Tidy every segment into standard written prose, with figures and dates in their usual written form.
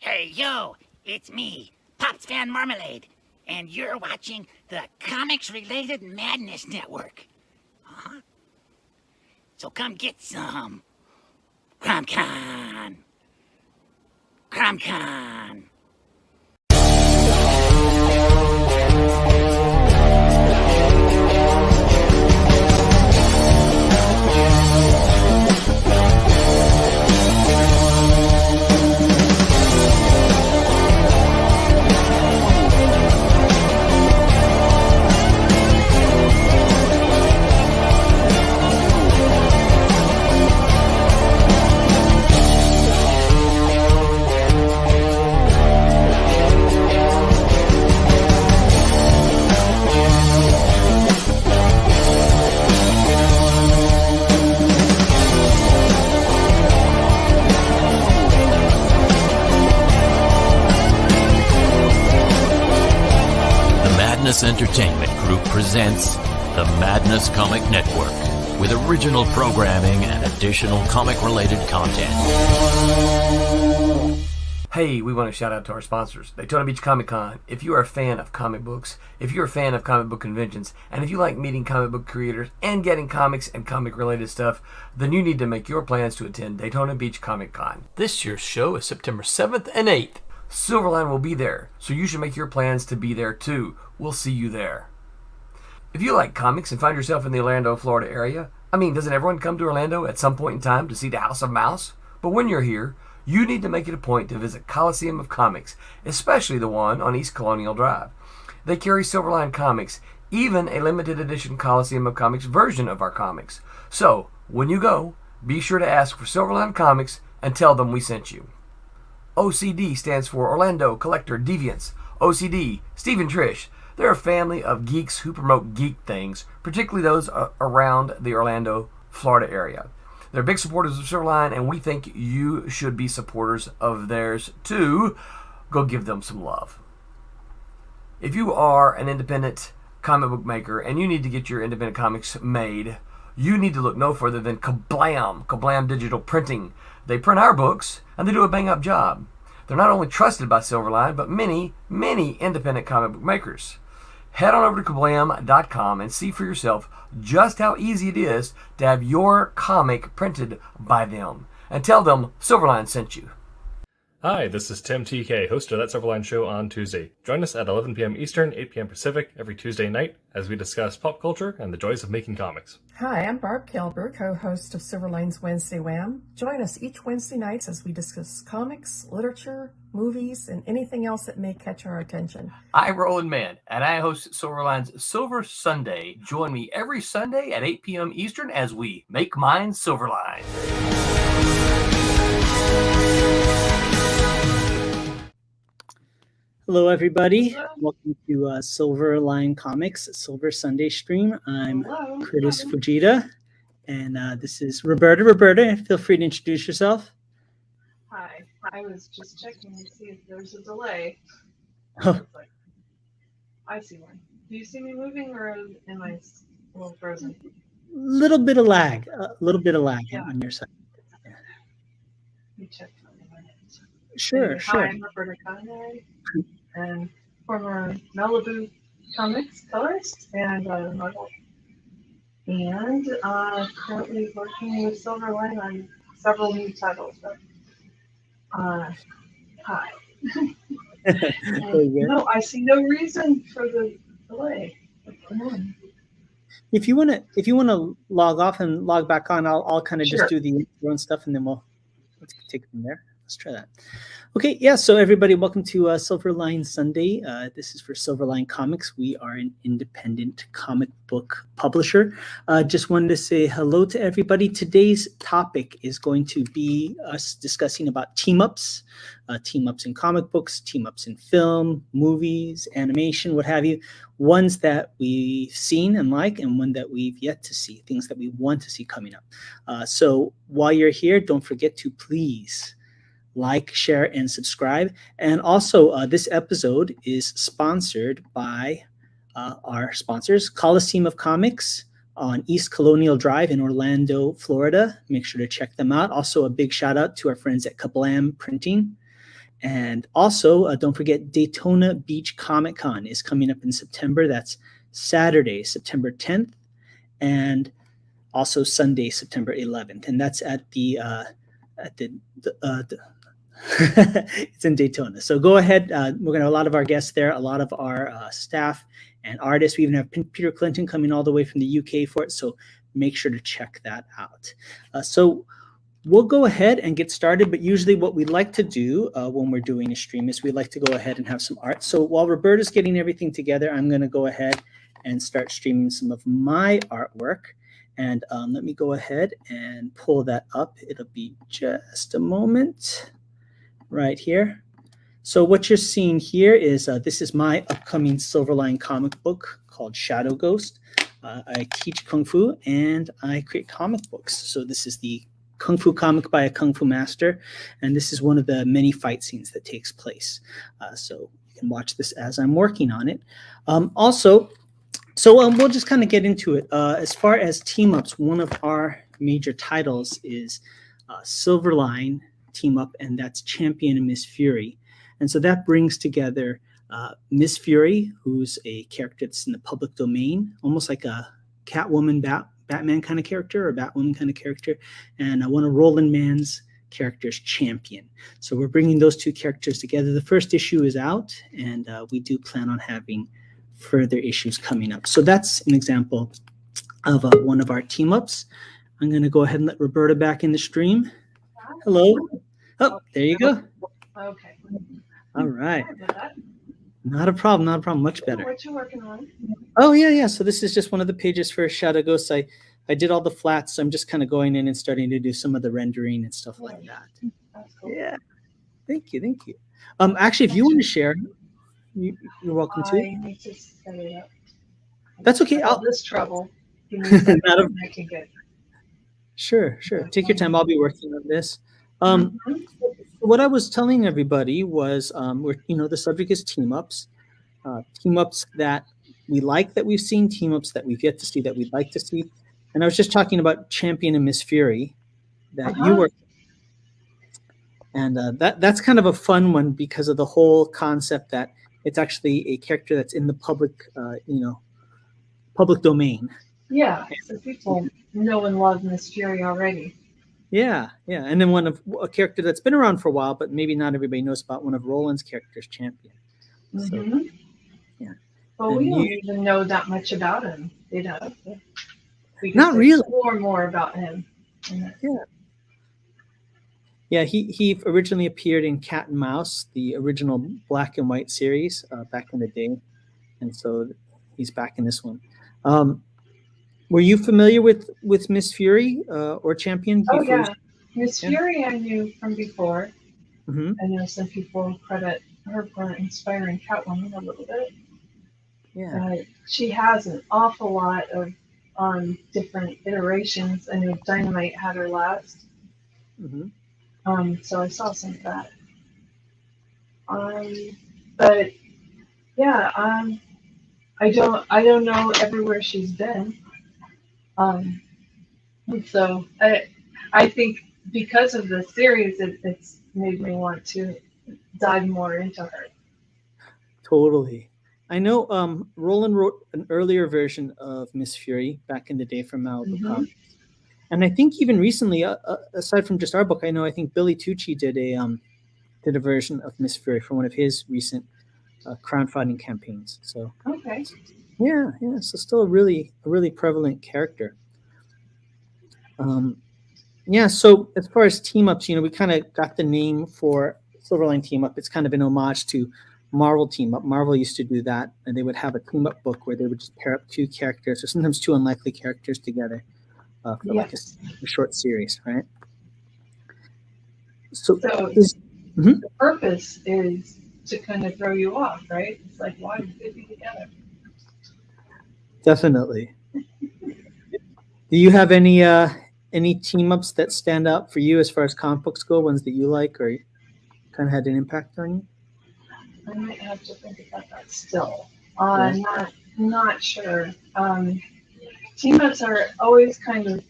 Hey, yo, it's me, Pops Van Marmalade, and you're watching the Comics-Related Madness Network. Huh? So come get some. CromCon. CromCon. Entertainment Group presents the Madness Comic Network with original programming and additional comic-related content. Hey, we want to shout out to our sponsors, Daytona Beach Comic Con. If you are a fan of comic books, if you're a fan of comic book conventions, and if you like meeting comic book creators and getting comics and comic-related stuff, then you need to make your plans to attend Daytona Beach Comic Con. This year's show is September 7th and 8th. Silverline will be there, so you should make your plans to be there too. We'll see you there. If you like comics and find yourself in the Orlando, Florida area, doesn't everyone come to Orlando at some point in time to see the House of Mouse? But when you're here, you need to make it a point to visit Coliseum of Comics, especially the one on East Colonial Drive. They carry Silverline Comics, even a limited edition Coliseum of Comics version of our comics. So, when you go, be sure to ask for Silverline Comics and tell them we sent you. OCD stands for Orlando Collector Deviants. OCD, Steve and Trish, they're a family of geeks who promote geek things, particularly those around the Orlando, Florida area. They're big supporters of Silverline, and we think you should be supporters of theirs too. Go give them some love. If you are an independent comic book maker and you need to get your independent comics made, you need to look no further than Kablam Digital Printing. They print our books, and they do a bang-up job. They're not only trusted by Silverline, but many, many independent comic book makers. Head on over to kablam.com and see for yourself just how easy it is to have your comic printed by them. And tell them Silverline sent you. Hi, this is Tim TK, host of That Silverline Show on Tuesday. Join us at 11 p.m. Eastern, 8 p.m. Pacific every Tuesday night as we discuss pop culture and the joys of making comics. Hi, I'm Barb Kilber, co-host of Silverline's Wednesday Wham. Join us each Wednesday nights as we discuss comics, literature, movies, and anything else that may catch our attention. I'm Roland Mann, and I host Silverline's Silver Sunday. Join me every Sunday at 8 p.m. Eastern as we make mine Silverline. Hello, everybody. Welcome to Silverline Comics Silver Sunday stream. I'm Kurtis Fujita, and this is Roberta. Roberta, feel free to introduce yourself. Hi. I was just checking to see if there's a delay. Oh. I see one. Do you see me moving, or am I a little frozen? Little bit of lag. On your side. Let me check for a minute. Sure. Hi, I'm Roberta Conway, and former Malibu Comics colorist and model, and currently working with Silverline on several new titles. But, hi. No, I see no reason for the delay. Come on. If you wanna log off and log back on, I'll kind of just do the intro and stuff, and then let's take it from there. Let's try that. Okay, yeah, so everybody, welcome to Silverline Sunday. This is for Silverline Comics. We are an independent comic book publisher. Just wanted to say hello to everybody. Today's topic is going to be us discussing about team-ups in comic books, team-ups in film, movies, animation, what have you. Ones that we've seen and like, and one that we've yet to see, things that we want to see coming up. So while you're here, don't forget to please like, share, and subscribe. And also, this episode is sponsored by our sponsors, Coliseum of Comics on East Colonial Drive in Orlando, Florida. Make sure to check them out. Also, a big shout out to our friends at Kablam Printing And also, don't forget Daytona Beach Comic Con is coming up in September. That's Saturday, September 10th, and also Sunday, September 11th. And that's at the it's in Daytona. So go ahead. We're going to have a lot of our guests there, a lot of our staff and artists. We even have Peter Clinton coming all the way from the UK for it. So make sure to check that out. So we'll go ahead and get started. But usually what we like to do when we're doing a stream is we like to go ahead and have some art. So while Roberta's getting everything together, I'm going to go ahead and start streaming some of my artwork. And let me go ahead and pull that up. It'll be just a moment. Right here. So what you're seeing here is this is my upcoming Silverline comic book called Shadow Ghost. I teach Kung Fu and I create comic books. So this is the Kung Fu comic by a Kung Fu master. And this is one of the many fight scenes that takes place. So you can watch this as I'm working on it. So we'll just kind of get into it. As far as team ups, one of our major titles is Silverline team up, and that's Champion and Miss Fury. And so that brings together Miss Fury, who's a character that's in the public domain, almost like a Catwoman, Batman kind of character or Batwoman kind of character, and one of Roland Mann's characters, Champion. So we're bringing those two characters together. The first issue is out, and we do plan on having further issues coming up. So that's an example of one of our team ups. I'm going to go ahead and let Roberta back in the stream. Hello. Oh, there you go. Okay. All right. Sorry about that. Not a problem. Not a problem. Much better. What you working on? Oh, yeah. So this is just one of the pages for Shadow Ghost. I did all the flats. So I'm just kind of going in and starting to do some of the rendering and stuff like that. That's cool. Yeah. Thank you. Actually, if you want to share, you're welcome to. I need to set it up. That's okay. All this trouble. Give me a second and I can get. Sure. Take your time. I'll be working on this. What I was telling everybody was, the subject is team ups that we like, that we've seen, team ups that we've yet to see, that we'd like to see. And I was just talking about Champion and Miss Fury that you work. And that's kind of a fun one because of the whole concept that it's actually a character that's in the public domain. Yeah, so people know and love Miss Fury already. Yeah. And then a character that's been around for a while, but maybe not everybody knows about, one of Roland's characters, Champion. Mm-hmm. So, yeah. Well, we don't even know that much about him, We not really. More about him. Yeah, he originally appeared in Cat and Mouse, the original black and white series back in the day. And so he's back in this one. Were you familiar with Miss Fury or Champion? Oh, yeah. Miss Fury I knew from before. Mm-hmm. I know some people credit her for inspiring Catwoman a little bit. Yeah. She has an awful lot of different iterations. I know Dynamite had her last. Mm-hmm. So I saw some of that. But yeah, I don't know everywhere she's been. So I think because of the series, it's made me want to dive more into her. Totally. I know Roland wrote an earlier version of Miss Fury back in the day for Malibu Comics. And I think even recently, aside from just our book, I think Billy Tucci did a version of Miss Fury for one of his recent crowdfunding campaigns. So okay. Yeah. So still a really prevalent character. So as far as team ups, we kind of got the name for Silverline team up. It's kind of an homage to Marvel team up. Marvel used to do that, and they would have a team up book where they would just pair up two characters, or sometimes two unlikely characters together for like a short series, right? So the purpose is to kind of throw you off, right? It's like, why did they be together? Definitely. Do you have any team ups that stand out for you as far as comic books go? Ones that you like or kind of had an impact on you? I might have to think about that still. Not sure. Team ups are always kind of.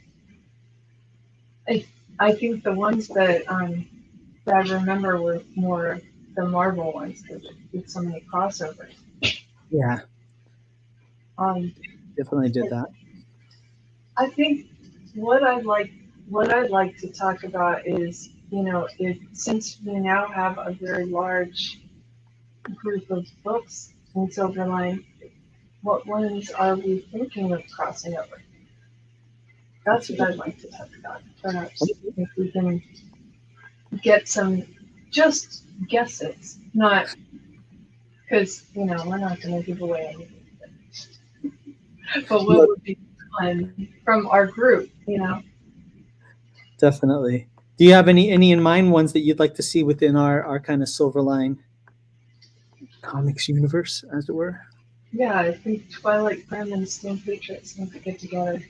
I think the ones that I remember were more the Marvel ones because it's so many crossovers. Yeah, definitely did that. I think what I'd like to talk about is, since we now have a very large group of books in Silverline, what ones are we thinking of crossing over? That's what I'd like to talk about. Perhaps if we can get some just guesses, not because we're not going to give away anything. But what would be fun from our group, Definitely. Do you have any in mind ones that you'd like to see within our kind of Silverline Comics universe, as it were? Yeah, I think Twilight Prime and Steam Patriots need to get together.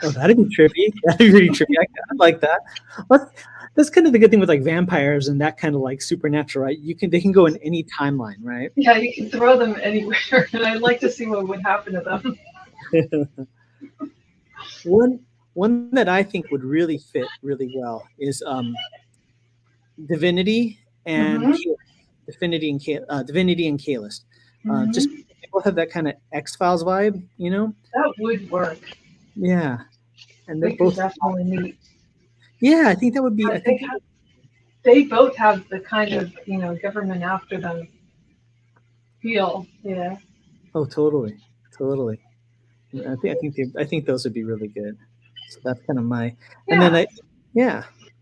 Oh, that'd be trippy. That'd be really trippy. I like that. Well, that's kind of the good thing with like vampires and that kind of like supernatural, right? They can go in any timeline, right? Yeah, you can throw them anywhere, and I'd like to see what would happen to them. One that I think would really fit really well is Divinity and Divinity and Kalis. Just they both have that kind of X-Files vibe, That would work. Yeah, and they're We both could definitely meet. Yeah, I think that would be. They both have the kind of government after them feel. Yeah. Oh, totally. I think those would be really good. So that's kind of my. And then I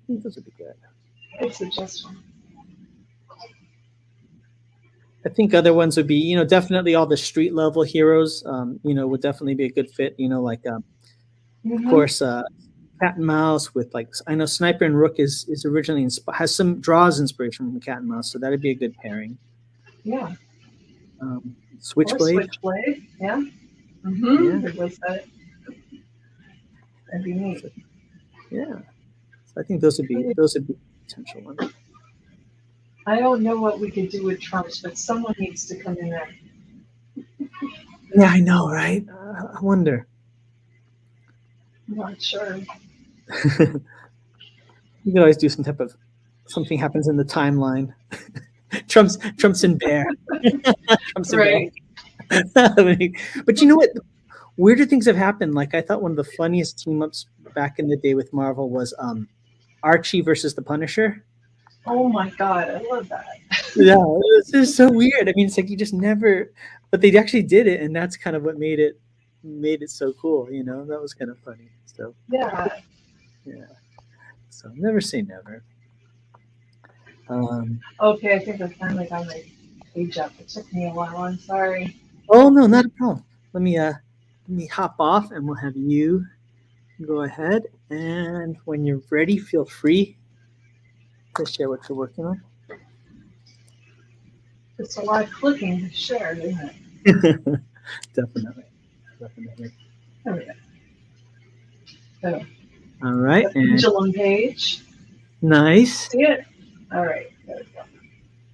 think those would be good. Good suggestion. I think other ones would be, definitely all the street level heroes. Would definitely be a good fit. Like, of course, Cat and Mouse with like I know Sniper and Rook is originally has some draws inspiration from Cat and Mouse, so that'd be a good pairing. Yeah. Switchblade. Yeah. Yeah. That'd be neat. Yeah. So I think those would be potential ones. I don't know what we could do with Trumps, but someone needs to come in there. Yeah, I know, right? I wonder. I'm not sure. You could always do some type of something happens in the timeline. Trump's in Bear. Trump's in Right. Bear. But you know what? Weirder things have happened. Like I thought one of the funniest team ups back in the day with Marvel was Archie versus the Punisher. Oh my god, I love that. Yeah, this is so weird. I mean, it's like you just never, but they actually did it, and that's kind of what made it so cool. That was kind of funny. So yeah. So never say never. Okay, I think I finally got my page up. It took me a while. I'm sorry. Oh no, not a problem. Let me hop off, and we'll have you go ahead. And when you're ready, feel free to share what you're working on. It's a lot of clicking to share, isn't it? Definitely. There we go. So, All right. the pendulum page. Nice. See it? All right. There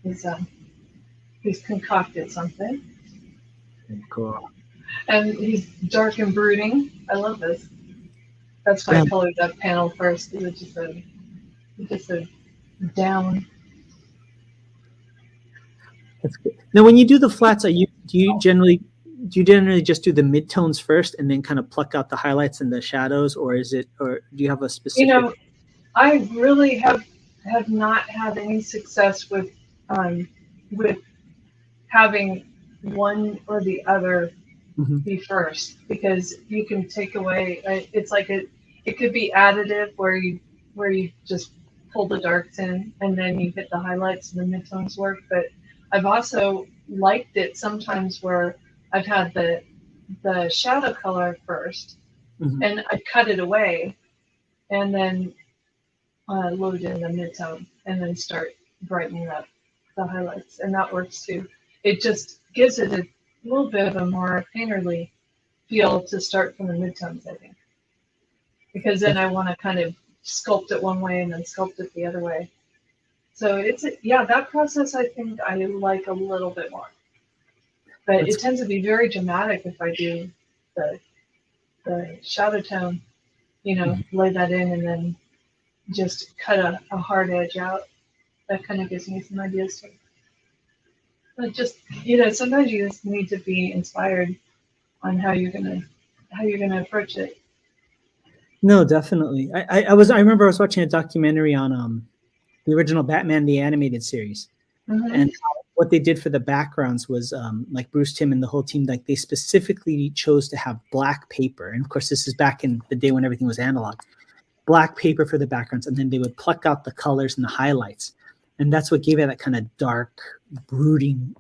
we go. He's concocted something. Cool. And he's dark and brooding. I love this. That's why I colored that panel first. It was just a down. That's good. Now, when you do the flats, do you generally just do the midtones first and then kind of pluck out the highlights and the shadows, or do you have a specific? I really have not had any success with having one or the other be first, because you can take away. It's like it could be additive where you just pull the darks in and then you hit the highlights and the midtones work. But I've also liked it sometimes where I've had the shadow color first and I cut it away and then load in the midtone and then start brightening up the highlights, and that works too. It just gives it a little bit of a more painterly feel to start from the midtones, I think, because then I want to kind of sculpt it one way and then sculpt it the other way. So that process I think I like a little bit more, but it tends to be very dramatic if I do the shadow tone, lay that in and then just cut a hard edge out. That kind of gives me some ideas too. But just, sometimes you just need to be inspired on how you're gonna approach it. No, definitely. I remember I was watching a documentary on the original Batman the Animated Series, and what they did for the backgrounds was like Bruce Timm and the whole team, like they specifically chose to have black paper, and of course this is back in the day when everything was analog. Black paper for the backgrounds, and then they would pluck out the colors and the highlights, and that's what gave it that kind of dark, brooding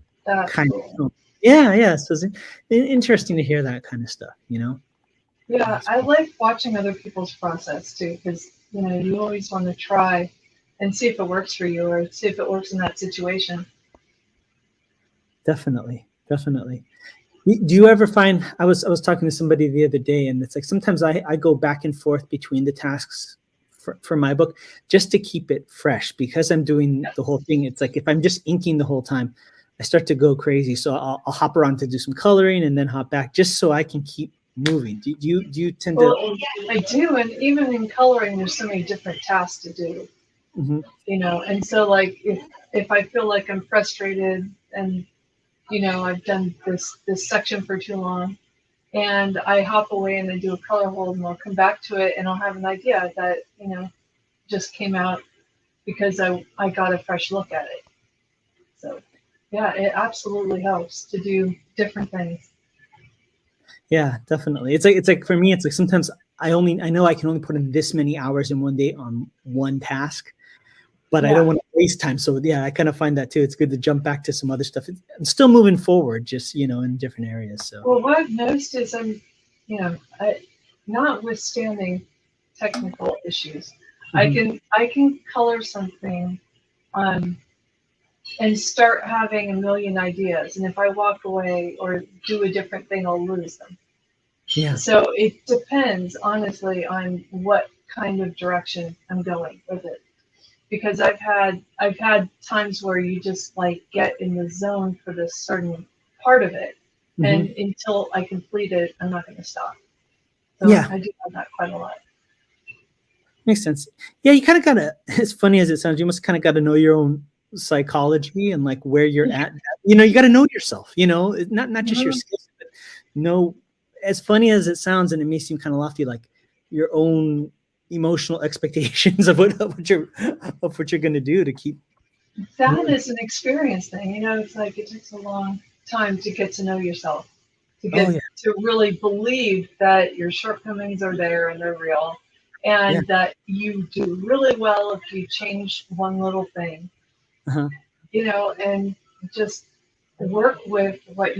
kind of tone. Yeah. So it's interesting to hear that kind of stuff, Yeah, I like watching other people's process too, because you always want to try and see if it works for you or see if it works in that situation. Definitely. Do you ever find, I was talking to somebody the other day, and it's like sometimes I go back and forth between the tasks for my book just to keep it fresh, because I'm doing the whole thing. It's like if I'm just inking the whole time, I start to go crazy. So I'll hop around to do some coloring and then hop back just so I can keep moving. Do you tend to? I do, and even in coloring, there's so many different tasks to do. And so like if I feel like I'm frustrated and I've done this section for too long, and I hop away and I do a color hold, and I'll come back to it and I'll have an idea that just came out because I got a fresh look at it. So yeah, it absolutely helps to do different things. Yeah, definitely. It's like for me, it's like sometimes I know I can only put in this many hours in one day on one task, but I don't want to waste time. So yeah, I kind of find that too. It's good to jump back to some other stuff. I'm still moving forward, just in different areas. So well, what I've noticed is notwithstanding technical issues, I can color something, and start having a million ideas. And if I walk away or do a different thing, I'll lose them. Yeah. So it depends, honestly, on what kind of direction I'm going with it. Because I've had times where you just like get in the zone for this certain part of it, and until I complete it, I'm not going to stop. So yeah, I do have that quite a lot. Makes sense. Yeah, you kind of gotta. As funny as it sounds, you must kind of got to know your own psychology and like where you're at. You got to know yourself. Not just your skills, but know. As funny as it sounds, and it may seem kind of lofty, like your own emotional expectations of what you're going to do to keep. That is an experience thing. It's like it takes a long time to get to know yourself, to get to really believe that your shortcomings are there and they're real, and that you do really well if you change one little thing. And just work with what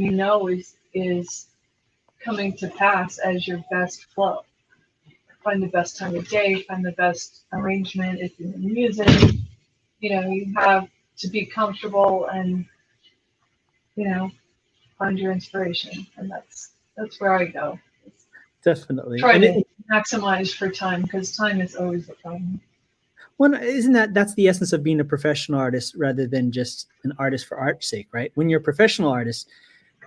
is coming to pass as your best flow. Find the best time of day, find the best arrangement. If you're in music, you have to be comfortable and, find your inspiration. And that's where I go. Definitely. Try to maximize for time, because time is always the problem. Well, isn't that's the essence of being a professional artist rather than just an artist for art's sake, right? When you're a professional artist,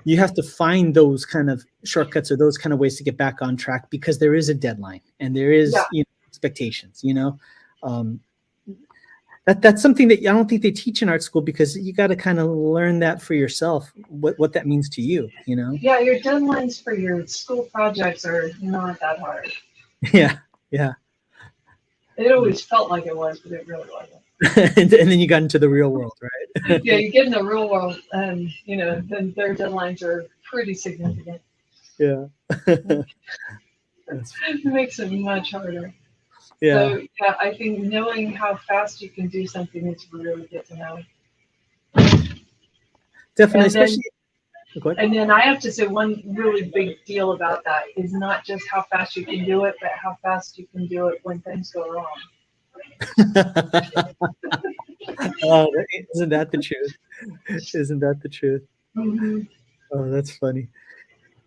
you have to find those kind of shortcuts or those kind of ways to get back on track, because there is a deadline and there is expectations. That's something that I don't think they teach in art school, because you got to kind of learn that for yourself, what that means to you. Yeah, your deadlines for your school projects are not that hard. Yeah. It always felt like it was, but it really wasn't. And then you got into the real world, right? Yeah, you get in the real world, and then their deadlines are pretty significant. Yeah. It makes it much harder. Yeah. So yeah, I think knowing how fast you can do something is really good to know. Definitely, and then I have to say, one really big deal about that is not just how fast you can do it, but how fast you can do it when things go wrong. Oh, isn't that the truth? Isn't that the truth? Oh, that's funny.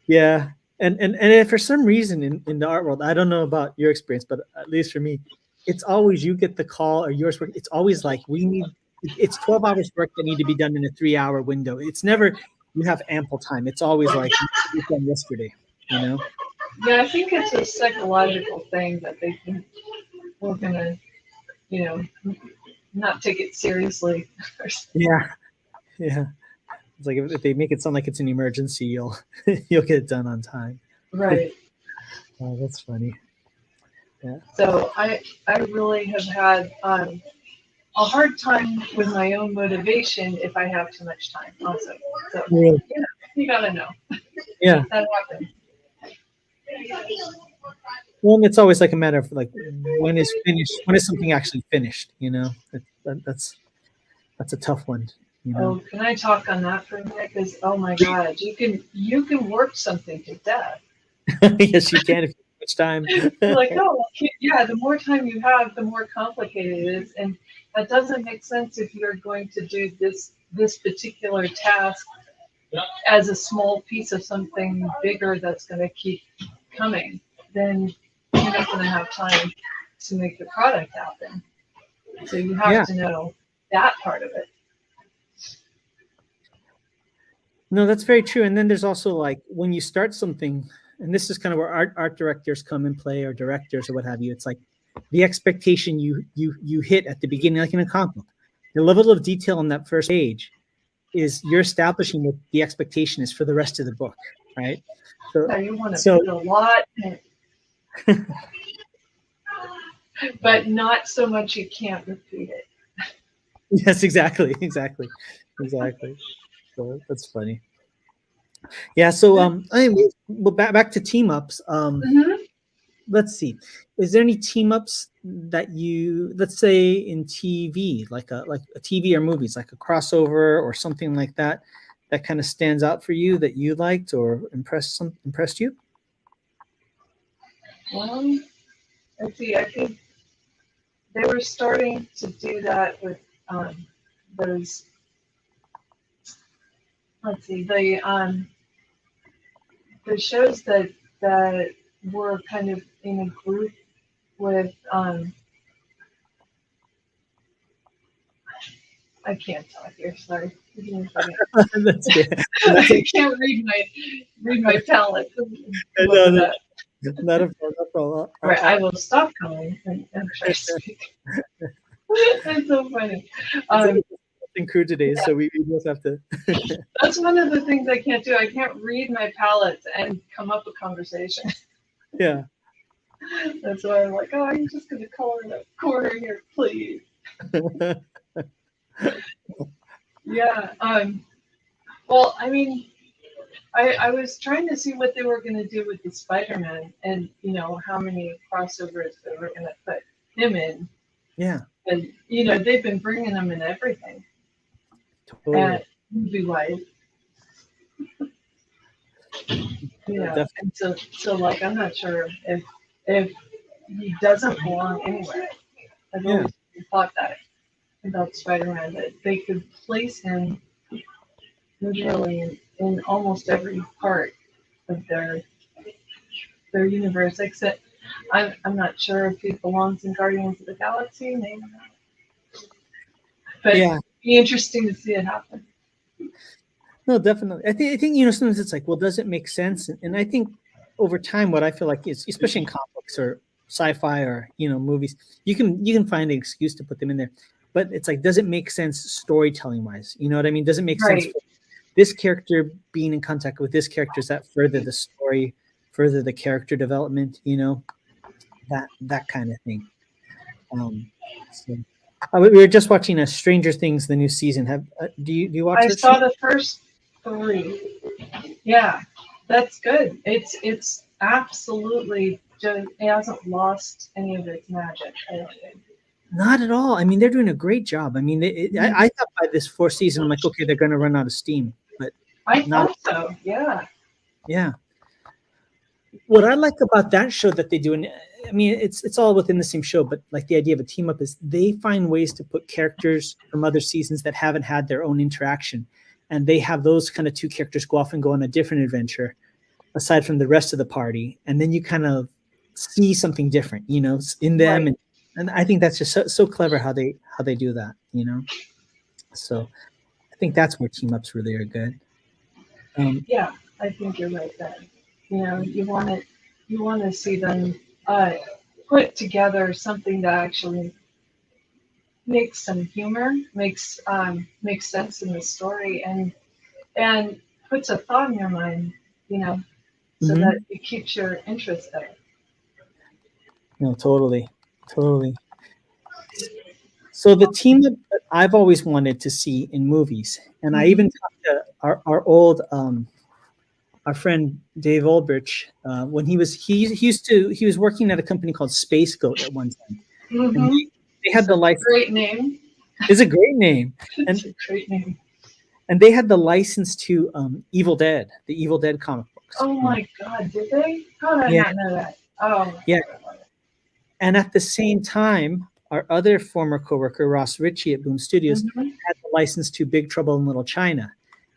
Yeah. And if for some reason in the art world, I don't know about your experience, but at least for me, it's always you get the call or yours work. It's always like it's 12 hours work that need to be done in a 3-hour window. It's never you have ample time. It's always like you done yesterday, Yeah, I think it's a psychological thing that they think we're gonna, not take it seriously. Yeah. It's like if they make it sound like it's an emergency, you'll you'll get it done on time. Right. Oh, that's funny. Yeah. So I really have had a hard time with my own motivation if I have too much time also. So Really? yeah, you gotta know. Yeah. That happens. Well, it's always like a matter of like when is finished. When is something actually finished? You know, that's a tough one. You know. Oh, can I talk on that for a minute? Because oh my God, you can work something to death. Yes, you can if you have much time. Like, oh, yeah, the more time you have, the more complicated it is. And that doesn't make sense if you're going to do this particular task as a small piece of something bigger that's going to keep coming. Then you're not going to have time to make the product happen. So you have to know that part of it. No, that's very true. And then there's also like when you start something, and this is kind of where art directors come in play, or directors or what have you. It's like the expectation you hit at the beginning, like in a comic book. The level of detail on that first page is you're establishing what the expectation is for the rest of the book, right? So you want to put a lot in, but not so much you can't repeat it. Yes, exactly. So that's funny. Yeah. So anyway, well, back to team ups. Let's see. Is there any team ups that you, let's say in TV, like a TV or movies, like a crossover or something like that, that kind of stands out for you that you liked or impressed you? Let's see. I think they were starting to do that with those. Let's see, the shows that were kind of in a group with I can't talk here, sorry. That's good. I can't read my palette. No, not a problem. All right, I will stop calling and try to speak. It's so funny. Crew today, so we both have to. That's one of the things I can't do. I can't read my palettes and come up with conversation. Yeah. That's why I'm like, oh, I'm just going to color in a corner here, please. Yeah. Well, I mean, I was trying to see what they were going to do with the Spider-Man, and how many crossovers they were going to put him in. Yeah. And they've been bringing him in everything. Totally. Movie-wise. Yeah. And so like I'm not sure if he doesn't belong anywhere. I've always thought that about Spider-Man, that they could place him literally in almost every part of their universe, except I'm not sure if he belongs in Guardians of the Galaxy, maybe not. But it'd be interesting to see it happen. No, definitely. I think sometimes it's like, well, does it make sense? And I think over time, what I feel like is, especially in comics or sci-fi or movies, you can find an excuse to put them in there. But it's like, does it make sense storytelling wise? You know what I mean? Does it make sense for this character being in contact with this character? Does that further the story, further the character development? That kind of thing. We were just watching Stranger Things, the new season. Do you watch? I saw the first 3. Yeah, that's good. It's absolutely just, it hasn't lost any of its magic, I don't think. Not at all. I mean, they're doing a great job. I mean, I thought by this 4th season, I'm like, okay, they're going to run out of steam. But I thought so. Yeah. Yeah. What I like about that show that they do, and I mean, it's all within the same show, but like the idea of a team up is they find ways to put characters from other seasons that haven't had their own interaction, and they have those kind of 2 characters go off and go on a different adventure aside from the rest of the party, and then you kind of see something different, in them, right. and I think that's just so clever how they do that, So I think that's where team ups really are good. Yeah, I think you're right there. You want to see them put together something that actually makes some humor, makes sense in the story, and and puts a thought in your mind, so Mhm. that it keeps your interest there. No, totally. So the team that I've always wanted to see in movies, and I even talked to our old our friend Dave Olbrich when he was working at a company called Space Goat at one time. And they had the license. Great name. It's a great name. It's a great name. And they had the license to the Evil Dead comic books. Oh my God, did they? How did I not know that? Oh, yeah. And at the same time, our other former coworker, Ross Ritchie at Boom Studios, had the license to Big Trouble in Little China.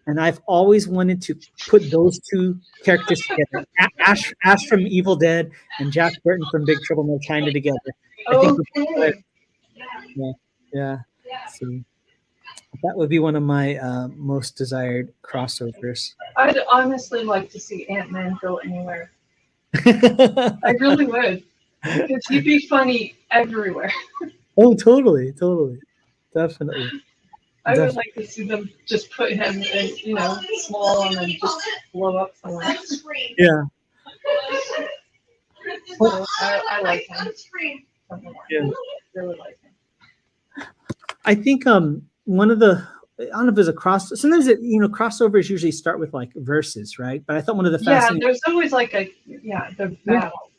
And I've always wanted to put those two characters together, Ash from Evil Dead and Jack Burton from Big Trouble in Little China together. Yeah. So that would be one of my most desired crossovers. I'd honestly like to see Ant-Man go anywhere. I really would. Because he'd be funny everywhere. Oh, totally. Definitely. I would like to see them just put him in, small and then just blow up somewhere. Yeah. So I like him. Yeah. Really like him. I think one of the, I don't know if there's a sometimes crossovers usually start with like verses, right? But I thought one of the fascinating. Yeah, there's always like the battle.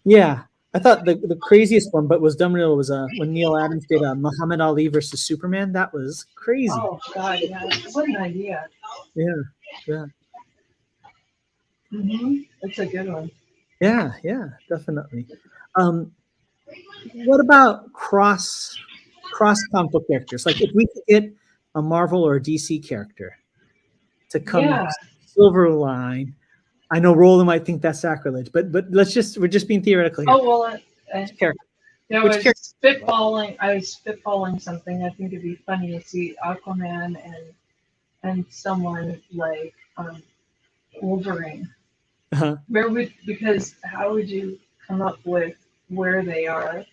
Yeah, I thought the craziest one, but was done real, was when Neil Adams did Muhammad Ali versus Superman. That was crazy. Oh God, yeah, what an idea. Yeah. It's a good one. Yeah, definitely. What about cross comic book characters? Like if we could get a Marvel or a DC character to come Silverline. I know Roland might think that's sacrilege, but we're just being theoretical here. Oh well, character. I was spitballing something. I think it'd be funny to see Aquaman and someone like Wolverine. Because how would you come up with where they are?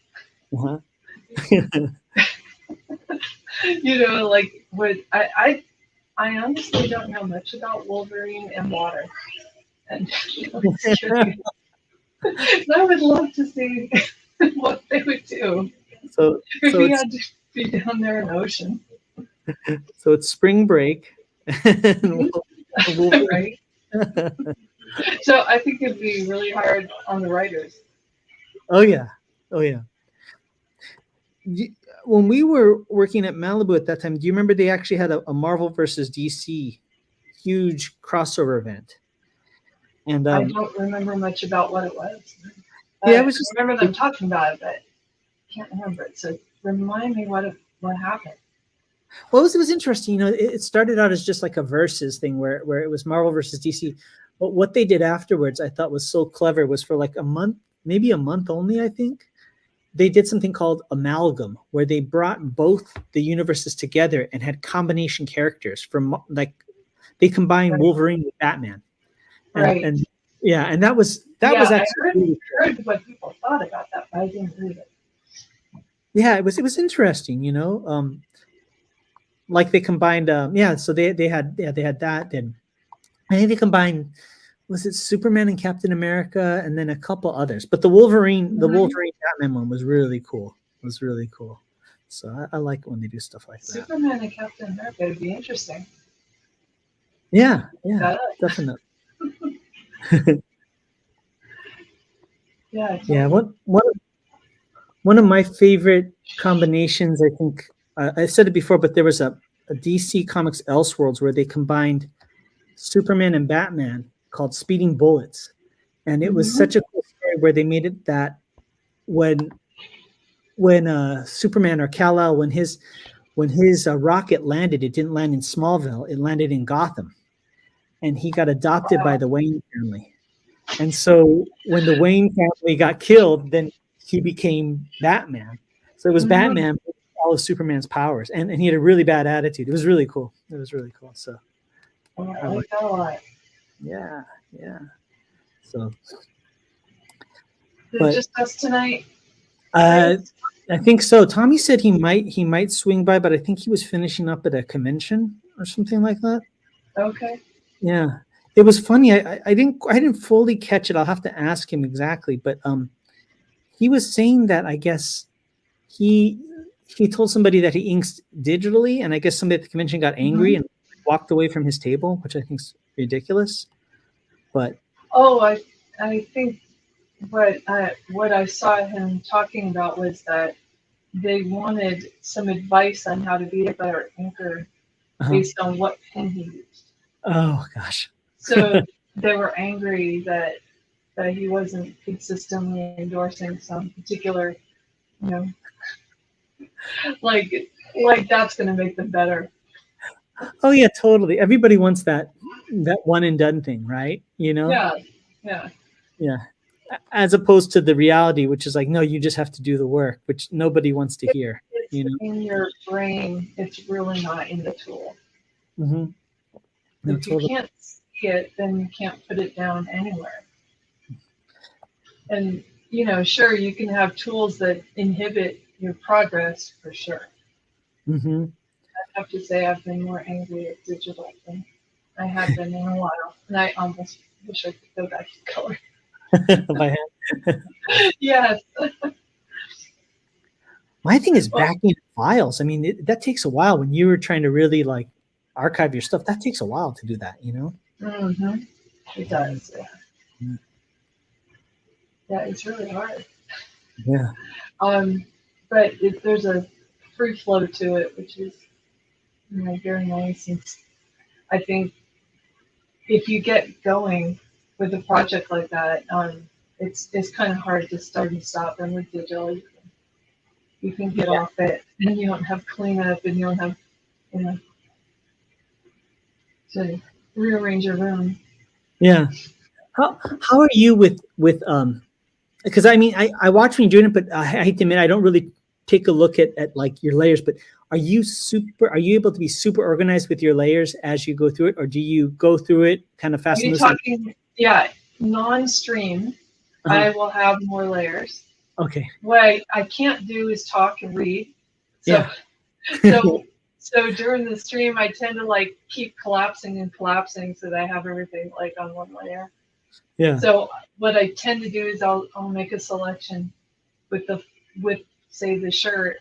I honestly don't know much about Wolverine and water. And I would love to see what they would do if he had to be down there in the ocean. So it's spring break. Right. So I think it'd be really hard on the writers. Oh yeah. When we were working at Malibu at that time, do you remember they actually had a Marvel versus DC huge crossover event? And I don't remember much about what it was. I remember them talking about it, but I can't remember it. So remind me what happened. Well, it was interesting. It started out as just like a versus thing where it was Marvel versus DC. But what they did afterwards, I thought was so clever, was for like a month, maybe a month only, I think. They did something called Amalgam, where they brought both the universes together and had combination characters from they combined Wolverine with Batman. And that was actually. I heard what people thought about that, but I didn't read it. Yeah, it was interesting, like they combined. So they had that. Then I think they combined. Was it Superman and Captain America, and then a couple others? But the Wolverine Batman one was really cool. So I like when they do stuff like that. Superman and Captain America would be interesting. Yeah, definitely. Yeah. One of my favorite combinations, I think I said it before, but there was a DC Comics Elseworlds where they combined Superman and Batman called Speeding Bullets, and it was such a cool story where they made it that when Superman or Kal-El, when his rocket landed, it didn't land in Smallville, it landed in Gotham, and he got adopted by the Wayne family. And so when the Wayne family got killed, then he became Batman. So it was Batman with all of Superman's powers, and he had a really bad attitude. It was really cool. So I like that a lot. Yeah. So Is it just us tonight? I think so. Tommy said he might swing by, but I think he was finishing up at a convention or something like that. Okay. Yeah, it was funny. I didn't fully catch it. I'll have to ask him exactly, but he was saying that I guess he told somebody that he inks digitally, and I guess somebody at the convention got angry and walked away from his table, which I think is ridiculous. But Oh, I think what I saw him talking about was that they wanted some advice on how to be a better inker based on what pen he used. Oh gosh. So they were angry that he wasn't consistently endorsing some particular, you know, like that's going to make them better. Oh yeah, totally. Everybody wants that one and done thing, right? You know? Yeah. As opposed to the reality, which is like, no, you just have to do the work, which nobody wants to hear. It's you know? in your brain. It's really not in the tool. Mm-hmm. No, If you can't see it, then you can't put it down anywhere. And, you know, sure, you can have tools that inhibit your progress for sure. Mm-hmm. I have to say I've been more angry at digital than I have been in a while. And I almost wish I could go back to color. By hand. Yes. My thing is backing files. I mean, that takes a while when you were trying to really like archive your stuff. That takes a while to do that, you know? Mm-hmm. It does, yeah. Yeah, it's really hard. Yeah. But there's a free flow to it, which is, you know, very nice. And I think if you get going with a project like that, it's kind of hard to start and stop. And with digital, you can get off it, and you don't have cleanup, and you don't have, you know, to rearrange your room. Yeah. How are you with because I mean I watch when you're doing it, but I hate to admit I don't really take a look at like your layers. But are you able to be super organized with your layers as you go through it, or do you go through it kind of fast? You're talking, non-stream. I will have more layers. Okay. What I can't do is talk and read. So, so during the stream, I tend to like keep collapsing so that I have everything like on one layer. Yeah. So what I tend to do is I'll make a selection with say the shirt,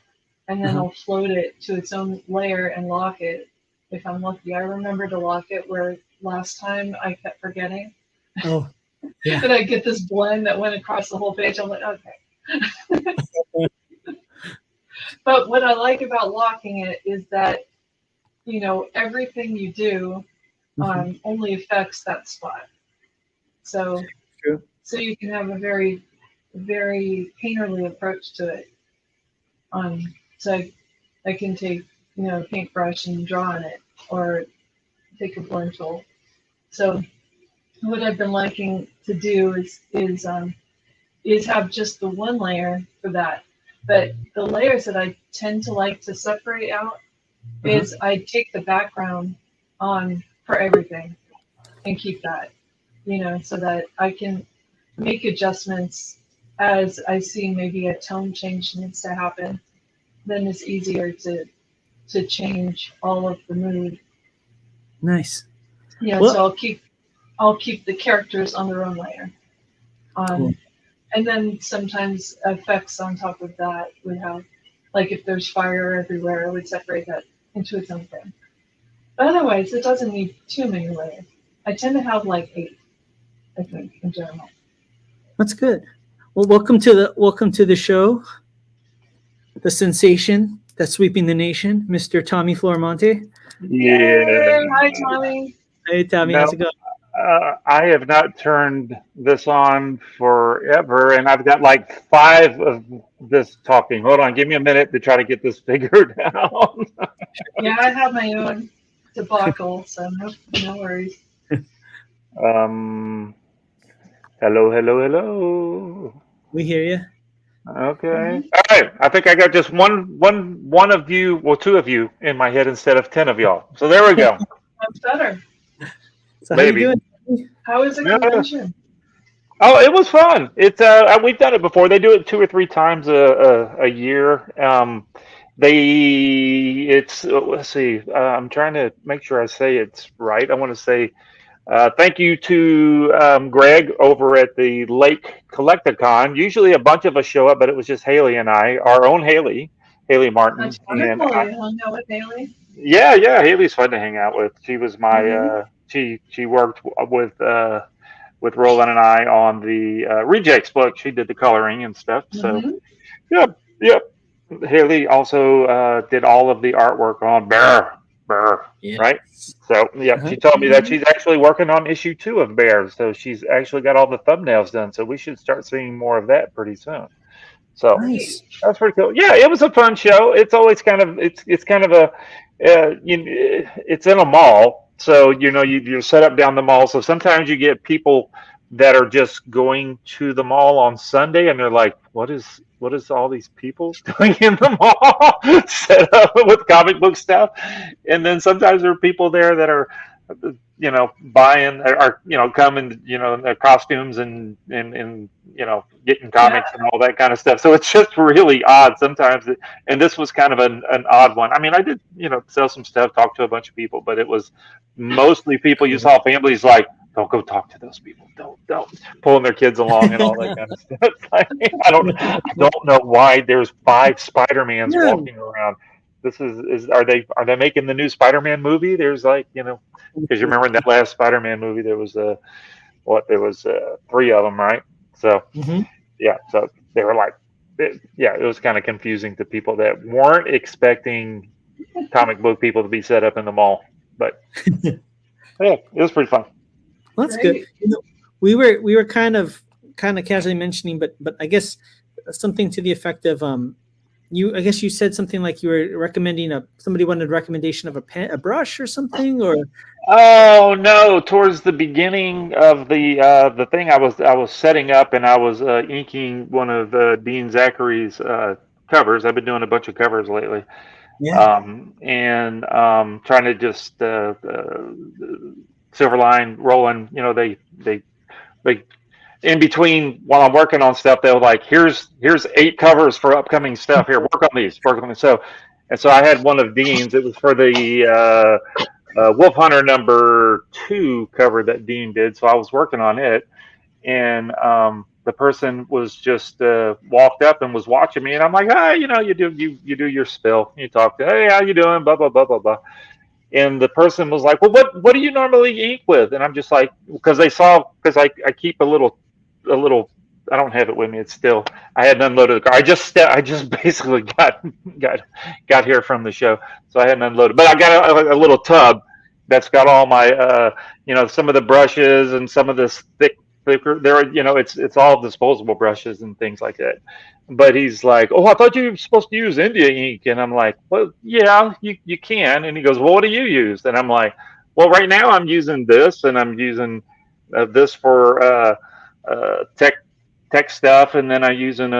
and then I'll float it to its own layer and lock it if I'm lucky. I remember to lock it where last time I kept forgetting. Oh. Yeah. And I get this blend that went across the whole page. I'm like, okay. But what I like about locking it is that, you know, everything you do only affects that spot. So, so you can have a very, very painterly approach to it. So I can take, you know, a paintbrush and draw on it, or take a blend tool. So what I've been liking to do is have just the one layer for that. But the layers that I tend to like to separate out is I take the background on for everything and keep that, you know, so that I can make adjustments as I see maybe a tone change needs to happen. Then it's easier to change all of the mood. Nice. Yeah, well, so I'll keep the characters on their own layer. Cool. And then sometimes effects on top of that would have, like if there's fire everywhere, I would separate that into its own thing. But otherwise, it doesn't need too many layers. I tend to have like 8, I think, in general. That's good. Well, welcome to the show, the sensation that's sweeping the nation, Mr. Tommy Flormonte. Yeah. Hey, hi, Tommy. Hey, Tommy. How's it going? I have not turned this on forever, and I've got like 5 of this talking. Hold on, give me a minute to try to get this figured out. Yeah, I have my own debacle, so no worries. Hello. We hear you. Okay. All right. I think I got just one of you, well, 2 of you in my head instead of 10 of y'all. So there we go. That's better. So how you doing? How is the convention? Oh, it was fun. It's we've done it before. They do it 2 or 3 times a year, let's see. I'm trying to make sure I say it's right. I want to say thank you to Greg over at the Lake Collecticon. Usually a bunch of us show up, but it was just Haley and I, our own Haley Martin. That's wonderful. You hung out with Haley. Yeah, Haley's fun to hang out with. She was my she worked with Roland and I on the Rejects book. She did the coloring and stuff. So yep. Haley also did all of the artwork on Bear, right? So she told me that she's actually working on issue 2 of Bear. So she's actually got all the thumbnails done. So we should start seeing more of that pretty soon. So that's pretty cool. Yeah, it was a fun show. It's always kind of it's kind of a it's in a mall. So you're set up down the mall. So sometimes you get people that are just going to the mall on Sunday and they're like, what is all these people doing in the mall set up with comic book stuff? And then sometimes there are people there that are buying or coming in their costumes and getting comics and all that kind of stuff. So it's just really odd sometimes. And this was kind of an odd one. I mean, I did sell some stuff, talk to a bunch of people, but it was mostly people. You saw families like, don't go talk to those people. Don't pulling their kids along and all that kind of stuff. I don't know why there's 5 Spider-Mans walking around. This is are they making the new Spider-Man movie? There's because you remember in that last Spider-Man movie there was 3 of them, right? So so they were like, it was kind of confusing to people that weren't expecting comic book people to be set up in the mall. But yeah, it was pretty fun. Well, that's good. We were kind of casually mentioning, but I guess something to the effect of I guess you said something like you were recommending somebody wanted a recommendation of a brush or something, or oh no, towards the beginning of the thing I was setting up and I was inking one of Dean Zachary's covers. I've been doing a bunch of covers lately. And trying to just Silverline, Roland, they in between while I'm working on stuff, they're like, here's 8 covers for upcoming stuff. Here, work on these. So I had one of Dean's. It was for the Wolf Hunter #2 cover that Dean did. So I was working on it, and the person was just walked up and was watching me, and I'm like, you do your spill. You talk to, hey, how you doing? Blah blah blah blah blah. And the person was like, well, what do you normally ink with? And I'm just like, because I keep a little, I don't have it with me. It's still, I hadn't unloaded the car. I just basically got here from the show. So I hadn't unloaded, but I got a little tub that's got all my, some of the brushes and some of this thicker, it's all disposable brushes and things like that. But he's like, oh, I thought you were supposed to use India ink. And I'm like, well, yeah, you can. And he goes, well, what do you use? And I'm like, well, right now I'm using this, and I'm using this for tech stuff. And then I'm using,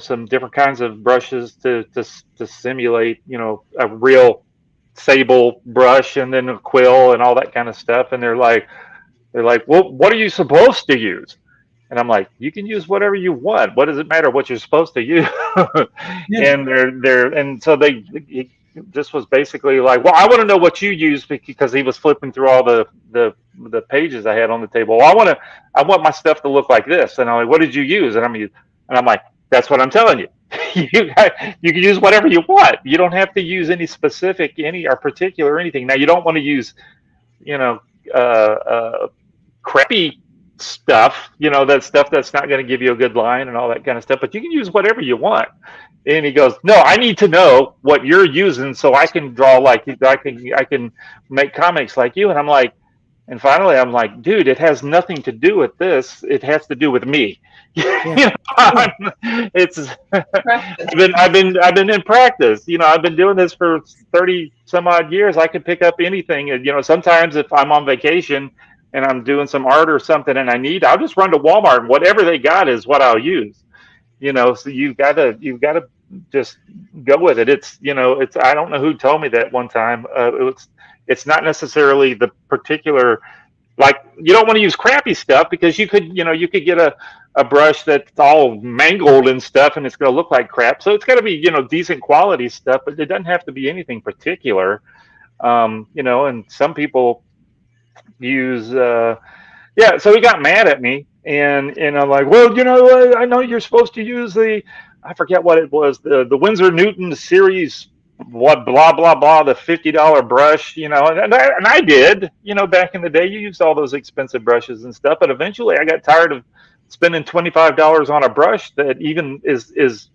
some different kinds of brushes to simulate, a real sable brush, and then a quill and all that kind of stuff. And they're like, well, what are you supposed to use? And I'm like, you can use whatever you want. What does it matter what you're supposed to use? And so he just was basically like, well, I want to know what you use, because he was flipping through all the pages I had on the table. Well, I want my stuff to look like this. And I'm like, what did you use? And I'm like, that's what I'm telling you. You can use whatever you want. You don't have to use any specific, or particular or anything. Now, you don't want to use, crappy stuff, that stuff that's not going to give you a good line and all that kind of stuff, but you can use whatever you want. And he goes, no, I need to know what you're using so I can draw like you. I can make comics like you. And I'm like, and finally I'm like, dude, it has nothing to do with this. It has to do with me. Yeah. It's I've been in practice. I've been doing this for 30 some odd years. I can pick up anything. Sometimes if I'm on vacation and I'm doing some art or something and I'll just run to Walmart, and whatever they got is what I'll use. So you've got to just go with it. It's I don't know who told me that one time. It's not necessarily the particular, like, you don't want to use crappy stuff, because you could get a brush that's all mangled and stuff, and it's going to look like crap. So it's got to be, decent quality stuff, but it doesn't have to be anything particular. And some people use, so he got mad at me, and I'm like, well, I know you're supposed to use I forget what it was, the Winsor Newton series, what, blah, blah, blah, the $50 brush, and I did, back in the day, you used all those expensive brushes and stuff, but eventually I got tired of spending $25 on a brush that even is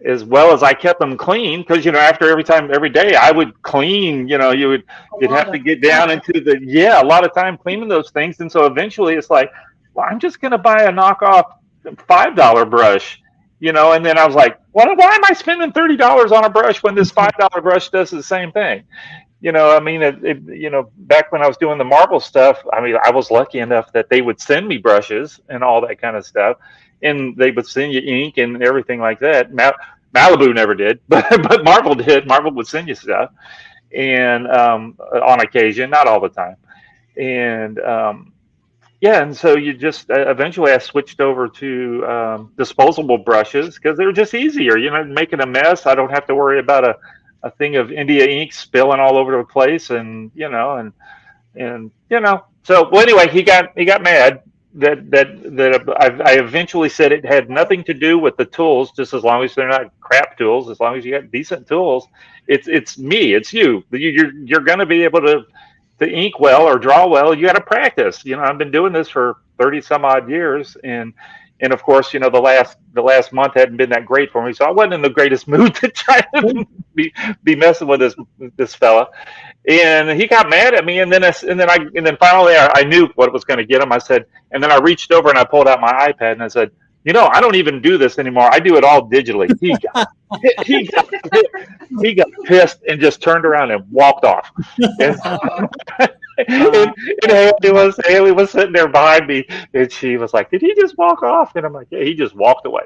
as well as I kept them clean, because after every day I would clean, you'd have to get down into a lot of time cleaning those things, and so eventually it's like, well, I'm just going to buy a knockoff $5 brush, and then I was like, why am I spending $30 on a brush when this $5 brush does the same thing? Back when I was doing the marble stuff, I was lucky enough that they would send me brushes and all that kind of stuff, and they would send you ink and everything like that. Malibu never did, but Marble did. Marble would send you stuff, and on occasion, not all the time. And and so you just eventually I switched over to disposable brushes because they were just easier. Making a mess, I don't have to worry about a thing of India ink spilling all over the place, and so well, anyway, he got mad that I eventually said it had nothing to do with the tools, just as long as they're not crap tools, as long as you got decent tools. It's me, it's you. You're going to be able to ink well or draw well. You got to practice. I've been doing this for 30 some odd years, and of course, the last month hadn't been that great for me, so I wasn't in the greatest mood to try to be messing with this fella. And he got mad at me, and then finally I knew what was going to get him. I said, and then I reached over and I pulled out my iPad and I said, I don't even do this anymore. I do it all digitally. He got pissed and just turned around and walked off. And Haley was sitting there behind me, and she was like, "Did he just walk off?" And I'm like, "Yeah, he just walked away."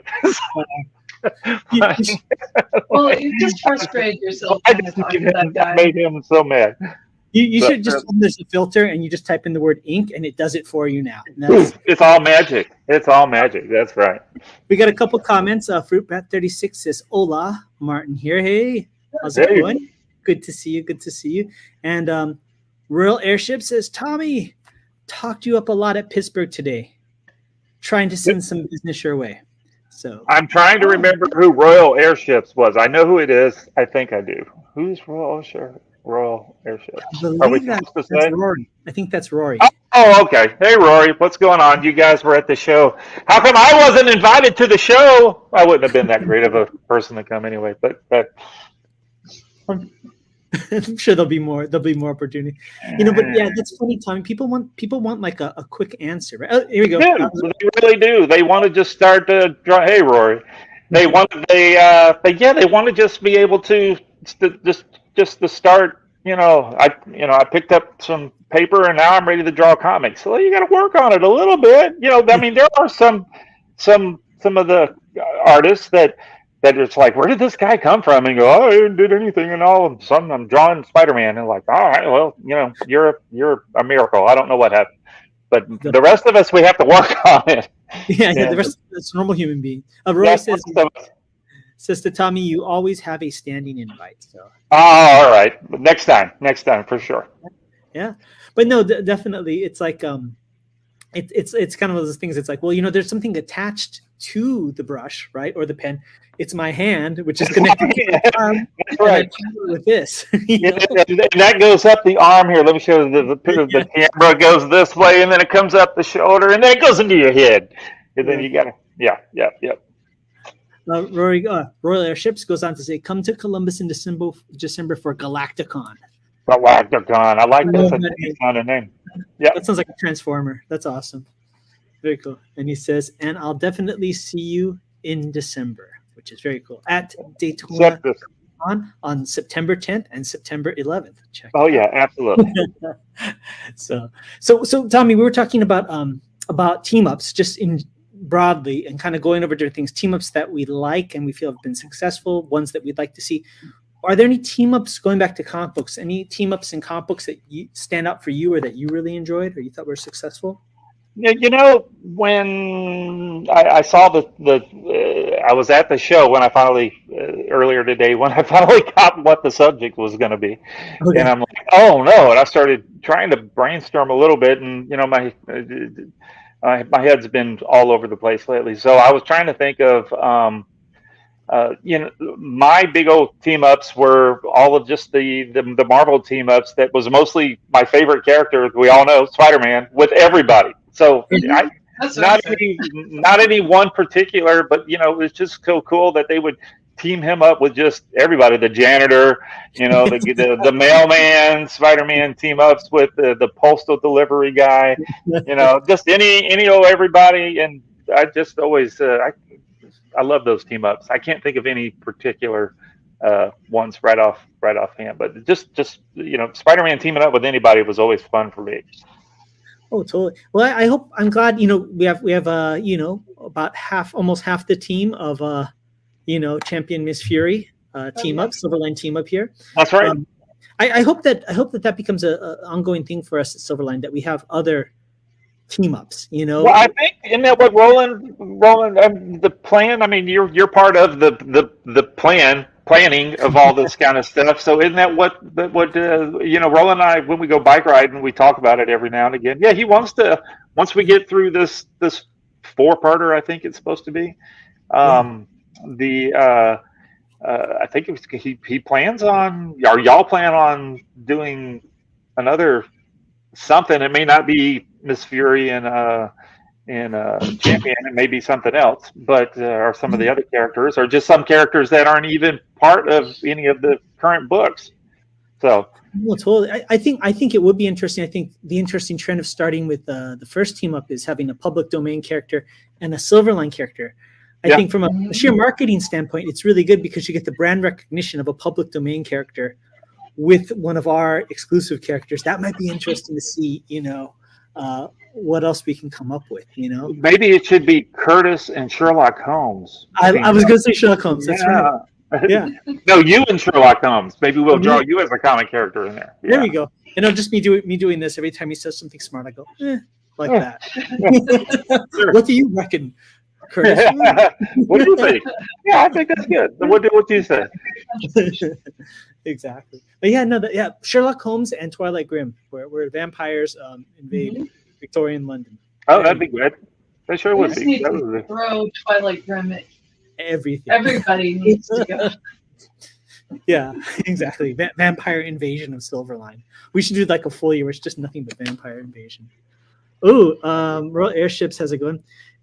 Well, you just frustrated yourself. I made him so mad. You should just, there's a filter and you just type in the word ink and it does it for you now. It's all magic. It's all magic. That's right. We got a couple comments. Fruitbat36 says, "Hola, Martin here. Hey, how's it going? Good to see you. Good to see you." And Royal Airship says, "Tommy, talked you up a lot at Pittsburgh today. Trying to send some business your way." So I'm trying to remember who Royal Airships was. I know who it is. I think I do. Who's Royal Airship? Are we supposed to say? Rory. I think that's Rory. Oh, okay. Hey, Rory, what's going on? You guys were at the show. How come I wasn't invited to the show? I wouldn't have been that great of a person to come anyway. But I'm sure there'll be more opportunity. But yeah, that's funny, Tommy. People want like a quick answer, right? Oh, here we go. Yeah, they really do. They want to just start to draw. Hey, Rory. They want to just be able to just to start. I picked up some paper and now I'm ready to draw comics. So you got to work on it a little bit. There are some of the artists that it's like, where did this guy come from? And you go, oh, I didn't do anything, and all of a sudden I'm drawing Spider-Man, and like, all right, well, you're a miracle. I don't know what happened, but the rest of us, we have to work on it. Yeah, the rest of us normal human being. Roy says to Tommy, "You always have a standing invite." So. Oh, all right. Next time for sure. Yeah, but no, definitely, it's like it's kind of one of those things. It's like, well, there's something attached to the brush, right, or the pen. It's my hand, which is connected to the arm. That's right. With this, and that goes up the arm here. Let me show you the picture. The camera goes this way, and then it comes up the shoulder, and then it goes into your head, and then you gotta, yeah. Royal Airships goes on to say, "Come to Columbus in December for Galacticon." Galacticon. I like this. That's kind of name. Yeah, that sounds like a Transformer. That's awesome. Very cool. And he says, "And I'll definitely see you in December," which is very cool, at Daytona on September 10th and September 11th. Check. Oh yeah, absolutely. So Tommy, we were talking about team ups just in broadly and kind of going over different things, team ups that we like and we feel have been successful, ones that we'd like to see. Are there any team ups, going back to comic books, any team ups in comic books that stand out for you or that you really enjoyed or you thought were successful? You know, when I saw I was at the show when I finally earlier today when I finally got what the subject was going to be, and I'm like, oh no! And I started trying to brainstorm a little bit, and you know, my head's been all over the place lately. So I was trying to think of, you know, my big old team ups were all of just the Marvel team ups. That was mostly my favorite character. We all know Spider-Man with everybody. So not any one particular, but you know, it's just so cool that they would team him up with just everybody. The janitor, you know, the mailman, Spider-Man team ups with the postal delivery guy, you know, just any old everybody. And I just always I love those team ups. I can't think of any particular ones right off hand, but just you know, Spider-Man teaming up with anybody was always fun for me. Oh, totally. Well, I'm glad, you know, we have you know, about almost half the team of you know, Champion Miss Fury team up, Silverline team up here. That's right. I hope that becomes a ongoing thing for us at Silverline, that we have other team ups, you know. Well, I think, isn't that what Roland the plan? I mean, you're part of the planning of all this kind of stuff. So isn't that what you know, Roland and I, when we go bike riding, we talk about it every now and again. Yeah, he wants to, once we get through this 4-parter, I think it's supposed to be. I think he plans on, or y'all plan on doing another something. It may not be Miss Fury and Champion, it may be something else, but or some of the other characters, or just some characters that aren't even part of any of the current books. So, well, totally. I think it would be interesting. I think the interesting trend of starting with the first team up is having a public domain character and a Silverline character. I think from a sheer marketing standpoint, it's really good because you get the brand recognition of a public domain character with one of our exclusive characters. That might be interesting to see, you know, what else we can come up with, you know. Maybe it should be Kurtis and Sherlock Holmes. I was going to say Sherlock Holmes. That's right. Yeah. No, you and Sherlock Holmes. Maybe we'll draw you as a comic character in there. There we go. And it'll just me doing this every time he says something smart. I go, like that. What do you reckon, Kurtis? What do you think? Yeah, I think that's good. What do you say? Exactly. But yeah, Sherlock Holmes and Twilight Grimm, where vampires invade Victorian London. Oh, that'd be good. That sure would be. Need to throw Twilight Grimm at everything. Everybody needs to go. Yeah, exactly. Vampire invasion of Silverline. We should do like a full year where it's just nothing but vampire invasion. Oh, Royal Airships has a good one.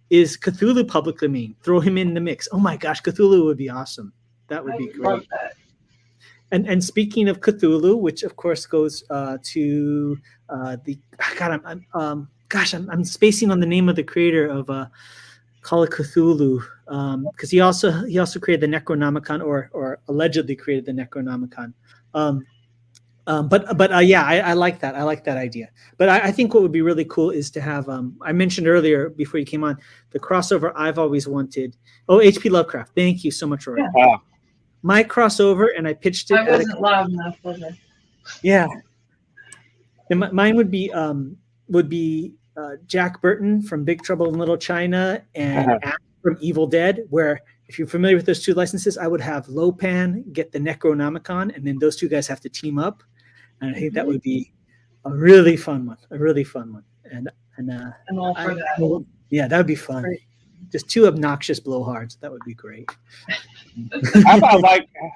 Is Cthulhu public domain? Throw him in the mix. Oh my gosh, Cthulhu would be awesome. That would be great. Love that. And speaking of Cthulhu, which of course goes to the I'm spacing on the name of the creator of Call of Cthulhu, because he also created the Necronomicon, or allegedly created the Necronomicon. I like that. I like that idea. But I think what would be really cool is to have, I mentioned earlier before you came on, the crossover I've always wanted. Oh, H.P. Lovecraft. Thank you so much, Rory. Yeah. My crossover, and I pitched it. I wasn't loud enough, was I? Yeah. And mine would be Jack Burton from Big Trouble in Little China and Ash from Evil Dead, where if you're familiar with those two licenses, I would have Lopan get the Necronomicon, and then those two guys have to team up. And I think that would be a really fun one. And I'm all for that. Yeah, that would be fun. Great. Just two obnoxious blowhards. That would be great. How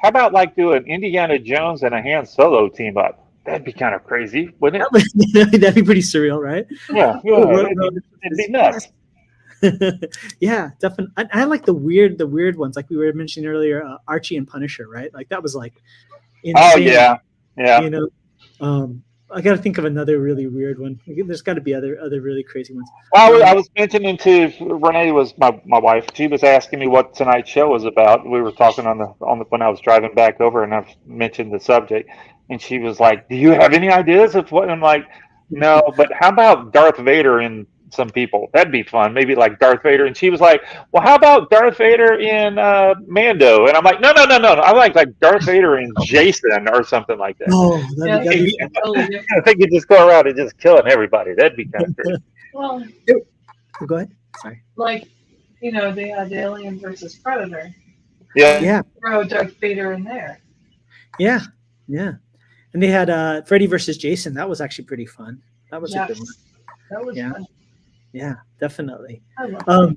about doing Indiana Jones and a Han Solo team up? That'd be kind of crazy, wouldn't it? That'd be pretty surreal, right? Yeah, it'd be nuts. Yeah, definitely. I like the weird ones, like we were mentioning earlier, Archie and Punisher, right? Like that was like insane. Oh yeah. You know, I got to think of another really weird one. There's got to be other really crazy ones. Well, I was mentioning to Renee, was my wife. She was asking me what tonight's show was about. We were talking on the when I was driving back over, and I've mentioned the subject, and she was like, "Do you have any ideas of what?" I'm like, "No, but how about Darth Vader in some people? That'd be fun. Maybe like Darth Vader." And she was like, "Well, how about Darth Vader in Mando?" And I'm like, "No. I like Darth Vader in Jason or something like that." Oh, I think you just go around and just killing everybody. That'd be kind of great. Well, Go ahead. Sorry. like, they had Alien versus Predator. Yeah. Throw Darth Vader in there. Yeah. And they had Freddy versus Jason. That was actually pretty fun. That was a good one. That was fun. Yeah, definitely. I love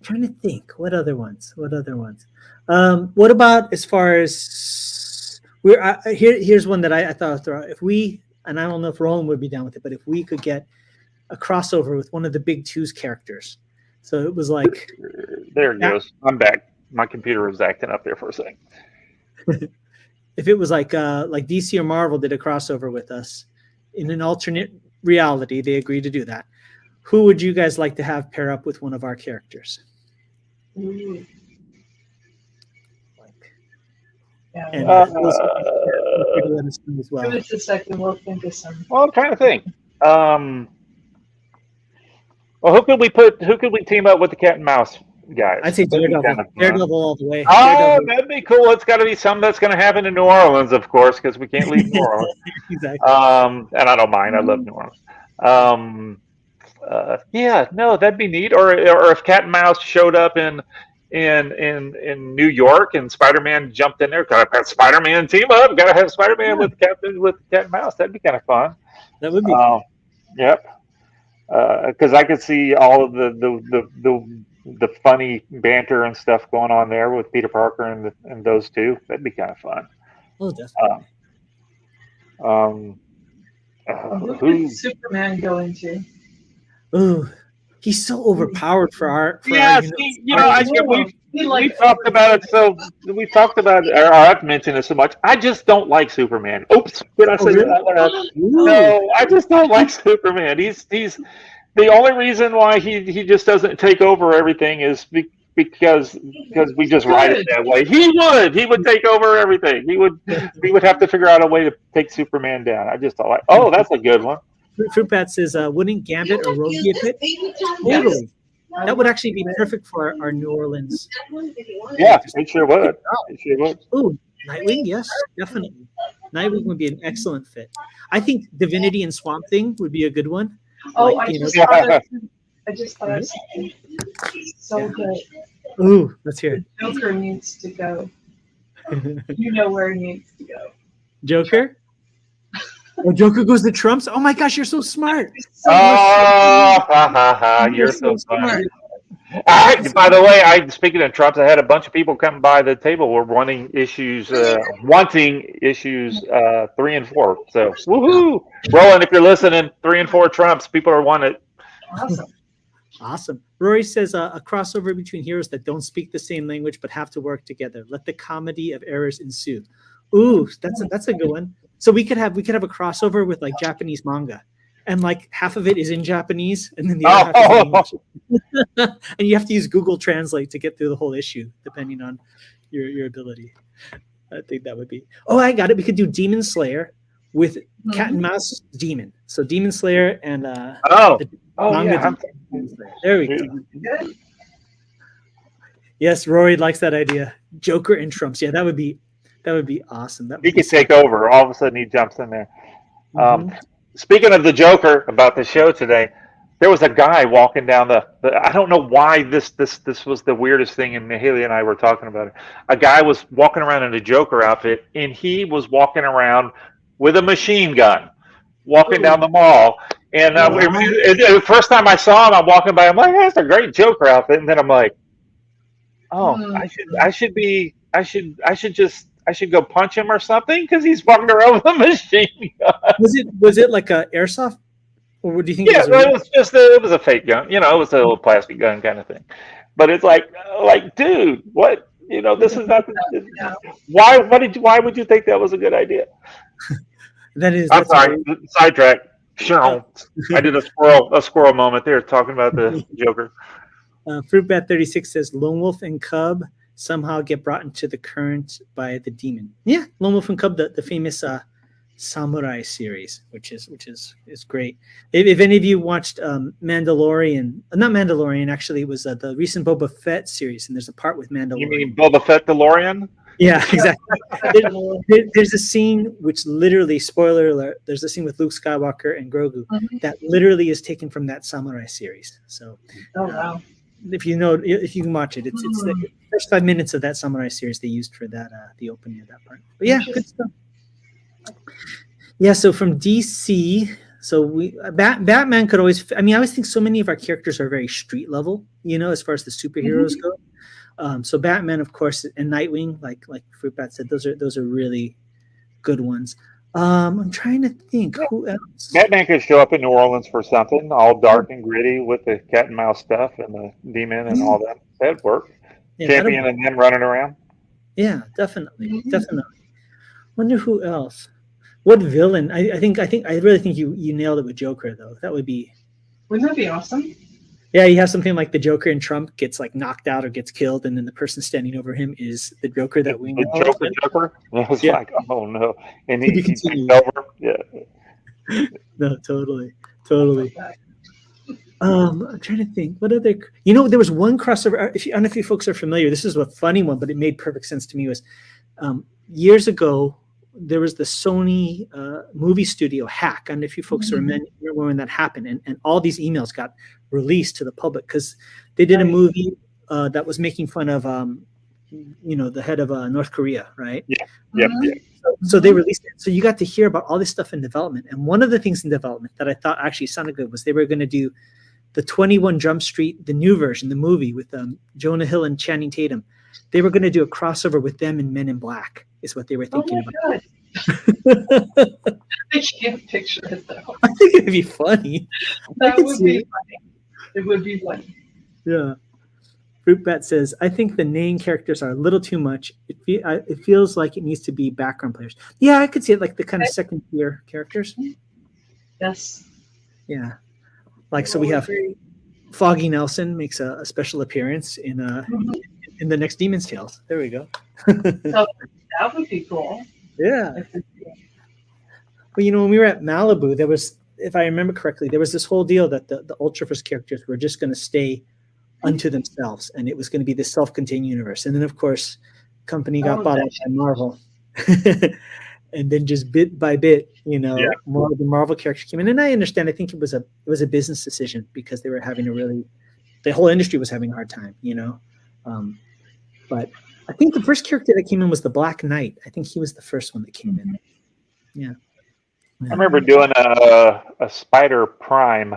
Trying to think. What other ones? What about as far as here's one that I thought I'd throw out. If we, and I don't know if Roland would be down with it, but if we could get a crossover with one of the big two's characters. So it was like, there it goes. I'm back. My computer was acting up there for a second. If it was like DC or Marvel did a crossover with us in an alternate reality, they agreed to do that. Who would you guys like to have pair up with one of our characters? Ooh. And Give us a second. We'll think of some. Well, I'm trying to think. Well, who could we team up with the cat and mouse guys? I'd say Daredevil. Daredevil all the way. Oh, that'd be cool. It's got to be something that's going to happen in New Orleans, of course, because we can't leave New Orleans. Exactly. And I don't mind. I love New Orleans. That'd be neat. Or if Cat and Mouse showed up in New York and Spider-Man jumped in there, gotta have Spider-Man team up. Gotta have Spider-Man with Cat and Mouse. That'd be kind of fun. That would be. Fun. Yep. Because I could see all of the funny banter and stuff going on there with Peter Parker and those two. That'd be kind of fun. Oh, definitely. Who's Superman going to? Ooh, he's so overpowered for our. We've talked about it. So we talked about it, or I've mentioned it so much. I just don't like Superman. Oops, did I say that? No, I just don't like Superman. He's the only reason why he just doesn't take over everything is because we just write it that way. He would take over everything. We would have to figure out a way to take Superman down. I just thought, like, oh, that's a good one. Fruit Bat says, wouldn't Gambit or Rogue be a fit? Totally. That would actually be perfect for our New Orleans. Yeah, it sure would. It sure would. Ooh, Nightwing, yes, definitely. Nightwing would be an excellent fit. I think Divinity and Swamp Thing would be a good one. Oh, I just thought of something so good. Ooh, let's hear it. Joker needs to go. You know where he needs to go. Joker? Oh, Joker goes to Trump's? Oh my gosh, you're so smart. You're so smart. By the way, speaking of Trump's, I had a bunch of people come by the table were wanting issues 3 and 4. So, woohoo! Roland, if you're listening, 3 and 4 Trumps, people are wanting it. Awesome. Rory says a crossover between heroes that don't speak the same language but have to work together. Let the comedy of errors ensue. Ooh, that's a good one. So we could have a crossover with like Japanese manga, and like half of it is in Japanese, and then the other half is in English. And you have to use Google Translate to get through the whole issue, depending on your ability. I think that would be. Oh, I got it. We could do Demon Slayer with Cat and Mouse Demon. So Demon Slayer and manga. There we go. Yes, Rory likes that idea. Joker and Trumps. Yeah, that would be awesome. He could take over. All of a sudden, he jumps in there. Speaking of the Joker, about the show today, there was a guy walking down the I don't know why this was the weirdest thing, and Haley and I were talking about it. A guy was walking around in a Joker outfit, and he was walking around with a machine gun, walking down the mall. And the first time I saw him, I'm walking by. I'm like, that's a great Joker outfit. And then I'm like, oh, I should go punch him or something because he's walking around with a machine gun. Was it like a airsoft, or do you think? Yeah, it was a fake gun. It was a little plastic gun kind of thing. But it's like, dude, what? This is not. Why would you think that was a good idea? I'm sorry. Sidetrack. Sure. I did a squirrel moment there talking about the Joker. Fruitbat 36 says Lone Wolf and Cub somehow get brought into the current by the demon. Yeah, Lone Wolf and Cub, the famous samurai series, which is great. If any of you watched Mandalorian, not Mandalorian, actually, it was the recent Boba Fett series, and there's a part with Mandalorian. You mean Boba Fett DeLorean? Yeah, exactly. There's a scene which literally, spoiler alert, there's a scene with Luke Skywalker and Grogu that literally is taken from that samurai series. So, wow. if you can watch it, it's the first 5 minutes of that samurai series they used for that the opening of that part. But yeah, good stuff. Yeah, so from DC, so Batman could always. I mean, I always think so many of our characters are very street level, as far as the superheroes go. So Batman, of course, and Nightwing, like Fruitbat said, those are really good ones. I'm trying to think who else. Batman could show up in New Orleans for something, all dark and gritty with the cat and mouse stuff and the demon and all that. That'd work. Yeah, Champion and them running around. Yeah, definitely. Wonder who else. What villain? I really think you nailed it with Joker though. Wouldn't that be awesome? Yeah, you have something like the Joker in Trump gets like knocked out or gets killed, and then the person standing over him is the Joker that we know. Joker. I was like, oh no, and he takes over. Yeah. No, totally. I'm trying to think. What other? There was one crossover. I don't know if you folks are familiar. This is a funny one, but it made perfect sense to me. Was years ago there was the Sony movie studio hack. I don't know if you folks remember when that happened, and all these emails got released to the public because they did a movie that was making fun of the head of North Korea, right? Yeah. So they released it. So you got to hear about all this stuff in development. And one of the things in development that I thought actually sounded good was they were going to do the 21 Jump Street, the new version, the movie with Jonah Hill and Channing Tatum. They were going to do a crossover with them and Men in Black is what they were thinking about. I can't picture it though. I think it'd be funny. That would be funny. It would be funny. Yeah. Fruitbat says, I think the name characters are a little too much. It feels like it needs to be background players. Yeah, I could see it like the kind of second tier characters. Yes. Yeah. Like, so we have Foggy Nelson makes a special appearance in the next Demon's Tales. There we go. So that would be cool. Yeah. Well, when we were at Malibu, there was, if I remember correctly, there was this whole deal that the Ultraverse characters were just going to stay unto themselves, and it was going to be this self-contained universe. And then, of course, company got bought out by Marvel. And then just bit by bit, more of the Marvel characters came in. And I understand. I think it was a business decision because they were having the whole industry was having a hard time, But I think the first character that came in was the Black Knight. I think he was the first one that came in. Yeah. I remember doing a Spider Prime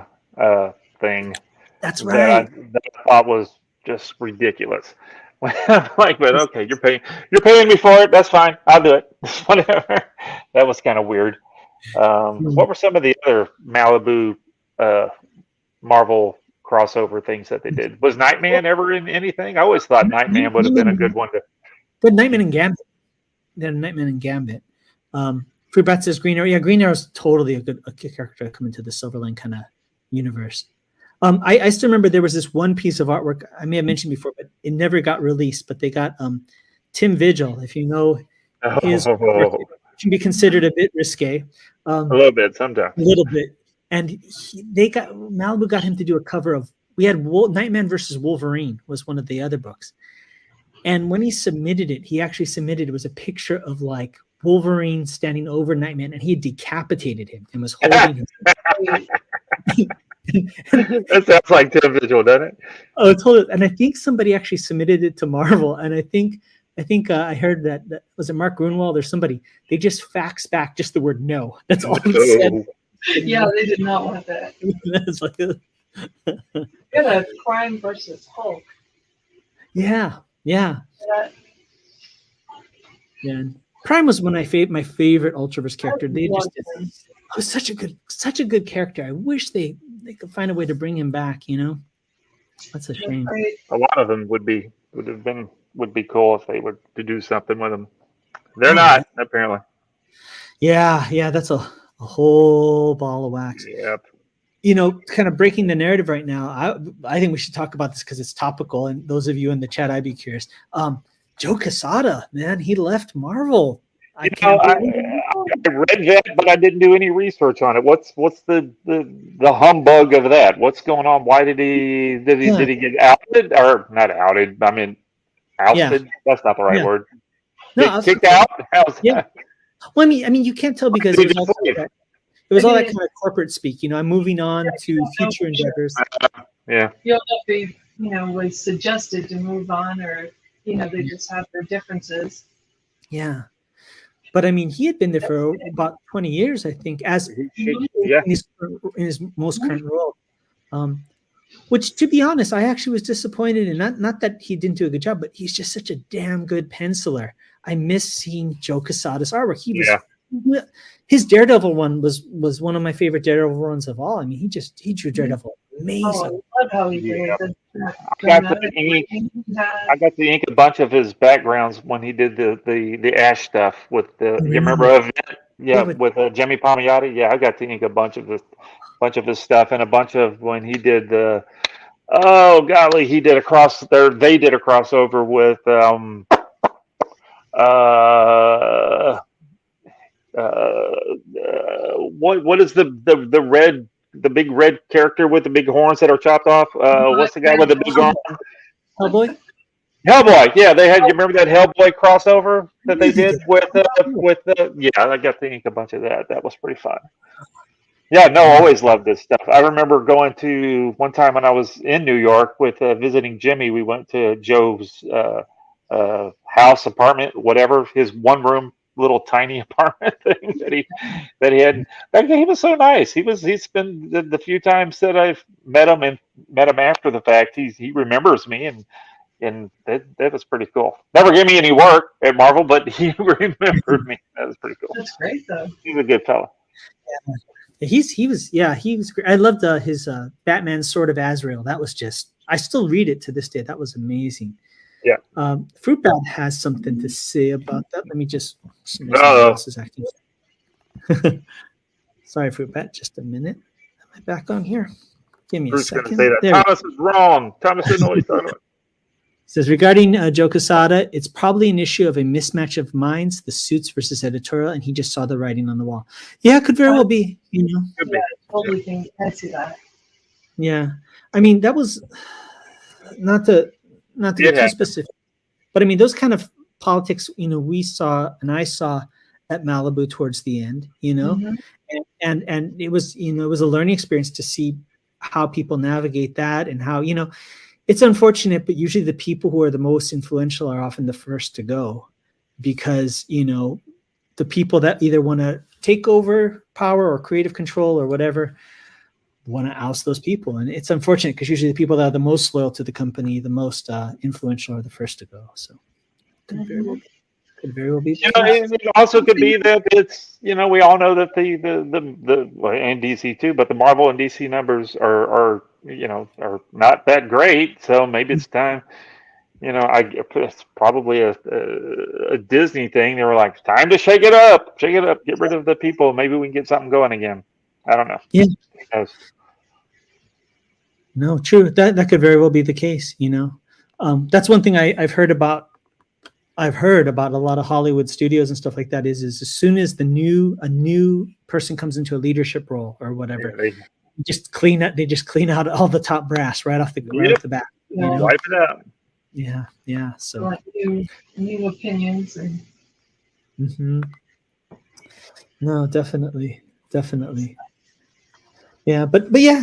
thing. That's right. That I thought was just ridiculous. Like, but okay, you're paying me for it. That's fine. I'll do it. Whatever. That was kind of weird. What were some of the other Malibu Marvel crossover things that they did? Was Nightman ever in anything? I always thought Nightman would have been a good one to. But Nightman and Gambit. Then Nightman and Gambit. Fruitbat says Green Arrow. Yeah, Green Arrow is totally a character to come into the Silverline kind of universe. I still remember there was this one piece of artwork I may have mentioned before, but it never got released. But they got Tim Vigil, if you know his work, it can be considered a bit risque. A little bit, sometimes. A little bit. And Malibu got him to do a cover of. We had Nightman versus Wolverine was one of the other books, and when he submitted it, it was a picture of like Wolverine standing over Nightman, and he had decapitated him and was holding him. That sounds like Tim Vigil, doesn't it? Oh, totally. And I think somebody actually submitted it to Marvel, and I think I heard that was it Mark Grunwald or somebody. They just faxed back just the word no. That's all it said. Yeah, they did not want that. That's like you had a Prime versus Hulk. Yeah. Prime was my favorite Ultraverse character. They just was such a good character. I wish they could find a way to bring him back. That's a shame. A lot of them would be cool if they were to do something with them. They're not, apparently. Yeah, that's a whole ball of wax. Yep. Kind of breaking the narrative right now. I think we should talk about this because it's topical, and those of you in the chat, I'd be curious. Joe Quesada, man, he left Marvel. I read that, but I didn't do any research on it. What's the humbug of that? What's going on? Why did he get outed or not outed? I mean, ousted. Yeah. That's not the right word. No, kicked out. How's Yeah. that? Well, I mean, you can't tell because it was all that kind of corporate speak. I'm moving on to future endeavors. Yeah. You don't know if they, was suggested to move on or, they just have their differences. Yeah. But I mean, he had been there for about 20 years, I think, as Yeah. in his most current role. Which, to be honest, I actually was disappointed in. Not that he didn't do a good job, but he's just such a damn good penciler. I miss seeing Joe Quesada's artwork. His Daredevil one was one of my favorite Daredevil runs of all. I mean, he drew Daredevil amazing. Oh, I love how he did it. I got to ink a bunch of his backgrounds when he did the Ash stuff with the. You remember Event? Yeah, with Jimmy Palmiotti. Yeah, I got to ink a bunch of his stuff and a bunch of when he did the. Oh golly, he did a crossover. They did a crossover with what is the big red character with the big horns that are chopped off? What's the guy with the big arm? Hellboy. Hellboy. Yeah, they had. You remember that Hellboy crossover that they did with yeah, I got to ink a bunch of that. That was pretty fun. Yeah, no, always loved this stuff. I remember going to one time when I was in New York with visiting Jimmy. We went to Joe's house, apartment, whatever, his one room, little tiny apartment thing that he had. He was so nice. He's been the few times that I've met him after the fact. He remembers me and that was pretty cool. Never gave me any work at Marvel, but he remembered me. That was pretty cool. That's great though. He's a good fella. Yeah. He was great. I loved his Batman Sword of Azrael. That was just, I still read it to this day. That was amazing. Yeah. Fruit Bat has something to say about that. Let me just. Sorry, Fruit Bat. Just a minute. Am I back on here? Give me a second. Say that. Thomas is wrong. Thomas didn't know what he's talking about. Says regarding Joe Quesada, it's probably an issue of a mismatch of minds, the suits versus editorial, and he just saw the writing on the wall. Yeah, it could very well be. Yeah, I totally think I see that. Yeah, I mean that was not to get too specific, but I mean those kind of politics, we saw and I saw at Malibu towards the end, and it was it was a learning experience to see how people navigate that and how it's unfortunate, but usually the people who are the most influential are often the first to go because, the people that either want to take over power or creative control or whatever want to oust those people. And it's unfortunate because usually the people that are the most loyal to the company, the most influential are the first to go. So could very well be. It also could be that it's, we all know that the and DC too, but the Marvel and DC numbers are not that great. So maybe it's time, it's probably a Disney thing. They were like, time to shake it up, get rid of the people. Maybe we can get something going again. I don't know. Yeah. No, true. That could very well be the case. That's one thing I've heard about a lot of Hollywood studios and stuff like that is as soon as a new person comes into a leadership role or whatever, they just clean out all the top brass right off the bat. Wipe it out. Yeah. So like new opinions and. Mm-hmm. No, definitely. Yeah, but yeah,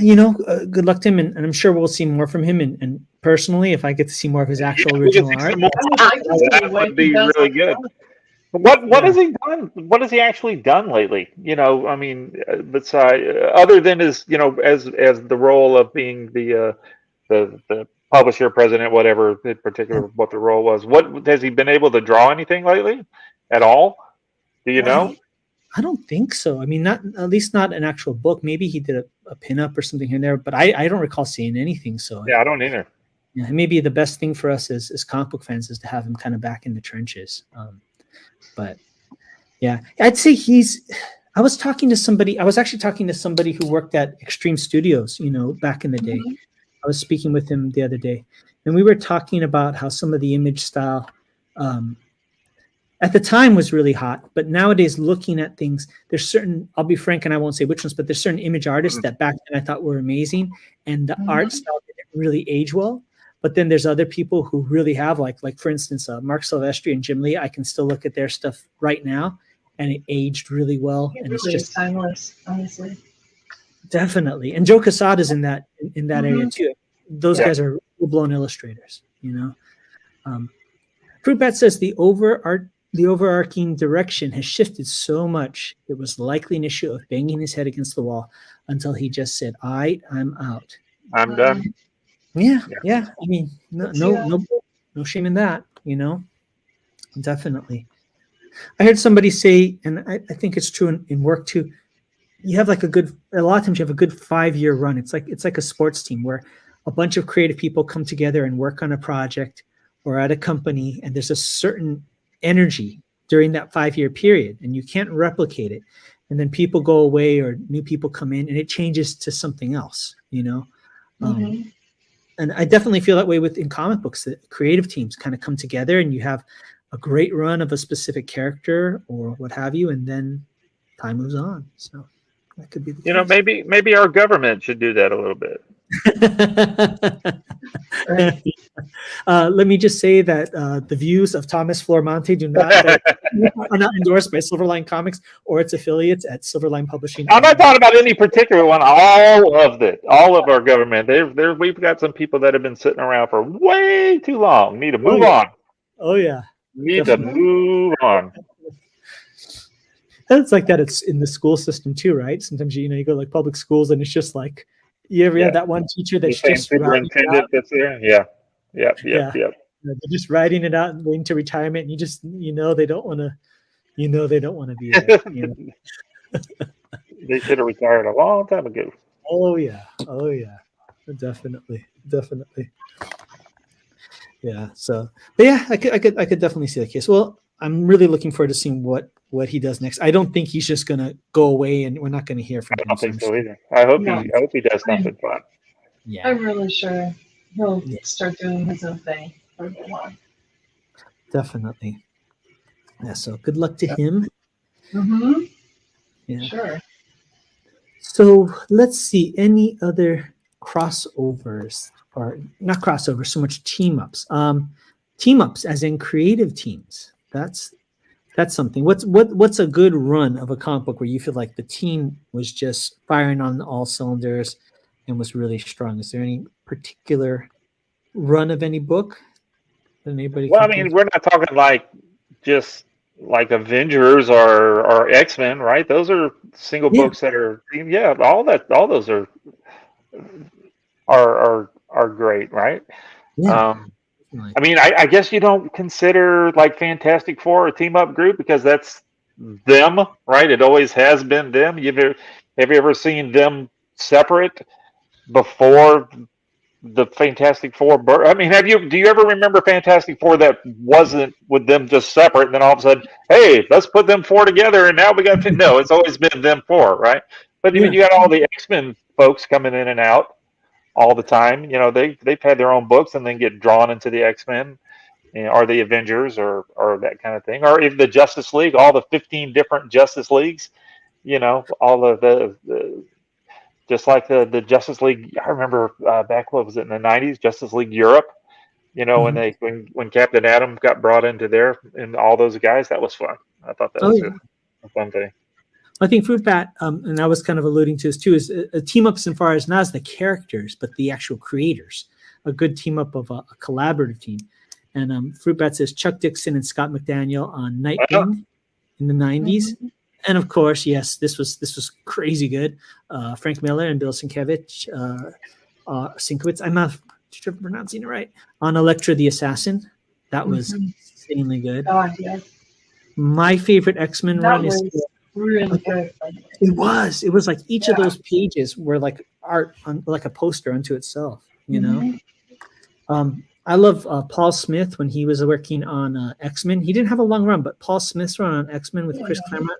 good luck to him, and I'm sure we'll see more from him. And personally, if I get to see more of his actual original art, that would be really good. What has he done? What has he actually done lately? I mean, besides other than his, as the role of being the publisher, president, whatever in particular, what the role was. What has he been able to draw anything lately at all? Do you know? I don't think so. I mean, at least not an actual book. Maybe he did a pinup or something here and there, but I don't recall seeing anything. So yeah, I don't either. Yeah, maybe the best thing for us as comic book fans is to have him kind of back in the trenches. But yeah, I'd say I was actually talking to somebody who worked at Extreme Studios, back in the day. Mm-hmm. I was speaking with him the other day, and we were talking about how some of the image style at the time was really hot, but nowadays looking at things, there's certain, I'll be frank and I won't say which ones, but there's certain image artists that back then I thought were amazing, and the art style didn't really age well. But then there's other people who really have like for instance, Mark Silvestri and Jim Lee. I can still look at their stuff right now, and it aged really well. It And really it's is just timeless, honestly. definitely. And Joe Quesada's in that area too. Those guys are full-blown illustrators, you know. Fruit Bat says the overarching direction has shifted so much. It was likely an issue of banging his head against the wall until he just said, I'm out. I'm done. Yeah. I mean, no shame in that, you know. Definitely. I heard somebody say, and I think it's true in work too. You have like a lot of times you have a good 5-year run. It's like a sports team where a bunch of creative people come together and work on a project or at a company, and there's a certain energy during that 5-year period, and you can't replicate it. And then people go away or new people come in, and it changes to something else, you know. And I definitely feel that way in comic books, that creative teams kind of come together and you have a great run of a specific character or what have you, and then time moves on. So that could be the case. Maybe our government should do that a little bit. Let me just say that the views of Thomas Flormonte are not endorsed by Silverline Comics or its affiliates at Silverline Publishing. I'm not talking about any particular one. All of our government. We've got some people that have been sitting around for way too long. Need to move on. Oh yeah. Need to move on. And it's like that. It's in the school system too, right? Sometimes you go like public schools, and it's just like you ever have that one teacher that's just superintendent that's there. Yeah. They're just writing it out and waiting to retirement, and you just they don't want to. They don't want to be there. They should have retired a long time ago. Oh yeah, definitely. Yeah. So, but yeah, I could definitely see that case. Well, I'm really looking forward to seeing what he does next. I don't think he's just gonna go away and we're not gonna hear from him. I don't think so either. I hope he does something fun. Yeah. I'm really sure he'll start doing his own thing for a while. Definitely. Yeah. So good luck to him. Yeah. Sure. So let's see any other crossovers, or not crossovers so much team ups. Team ups as in creative teams. That's something. What's a good run of a comic book where you feel like the team was just firing on all cylinders and was really strong? Is there any particular run of any book that anybody? Well, I mean, we're not talking like just like Avengers or X-Men, right? Those are single books that are all those are great, right? Yeah. I mean, I guess you don't consider like Fantastic Four a team up group because that's them, right? It always has been them. Have you ever seen them separate before the Fantastic Four? I mean, do you ever remember Fantastic Four that wasn't with them just separate, and then all of a sudden, hey, let's put them four together, and now we got no. It's always been them four, right? But you got all the X-Men folks coming in and out all the time. They've had their own books and then get drawn into the X-Men or the Avengers or that kind of thing. Or if the Justice League, all the 15 different Justice Leagues, all of the just like the Justice League. I remember back, what was it, in the 90s, Justice League Europe, when Captain Atom got brought into there and all those guys, that was fun. I thought that was a fun thing. I think Fruit Bat, and I was kind of alluding to this too, is a team up as far as not as the characters, but the actual creators. A good team up of a collaborative team. And Fruit Bat says Chuck Dixon and Scott McDaniel on Nightwing in the 90s. And of course, yes, this was crazy good. Frank Miller and Bill Sienkiewicz, I'm not sure if I'm pronouncing it right, on Elektra the Assassin. That was insanely good. Oh, yes. My favorite X-Men run is really good. It was like each of those pages were like art on like a poster unto itself, I love Paul Smith when he was working on X-Men. He didn't have a long run, but Paul Smith's run on X-Men with Chris Claremont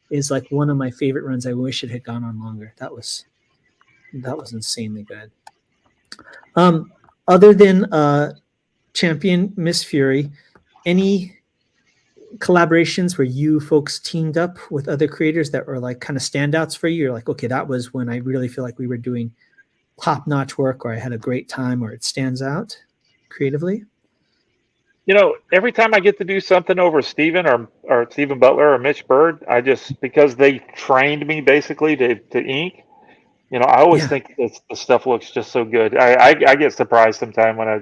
is like one of my favorite runs. I wish it had gone on longer. That was insanely good. Other than Champion Miss Fury, any collaborations where you folks teamed up with other creators that were like kind of standouts for you? You're like, okay, that was when I really feel like we were doing top-notch work, or I had a great time, or it stands out? creatively? You know, every time I get to do something over Steven or Stephen Butler or Mitch Bird, because they trained me basically to ink. You know, I always Yeah. think the stuff looks just so good. I get surprised sometimes when I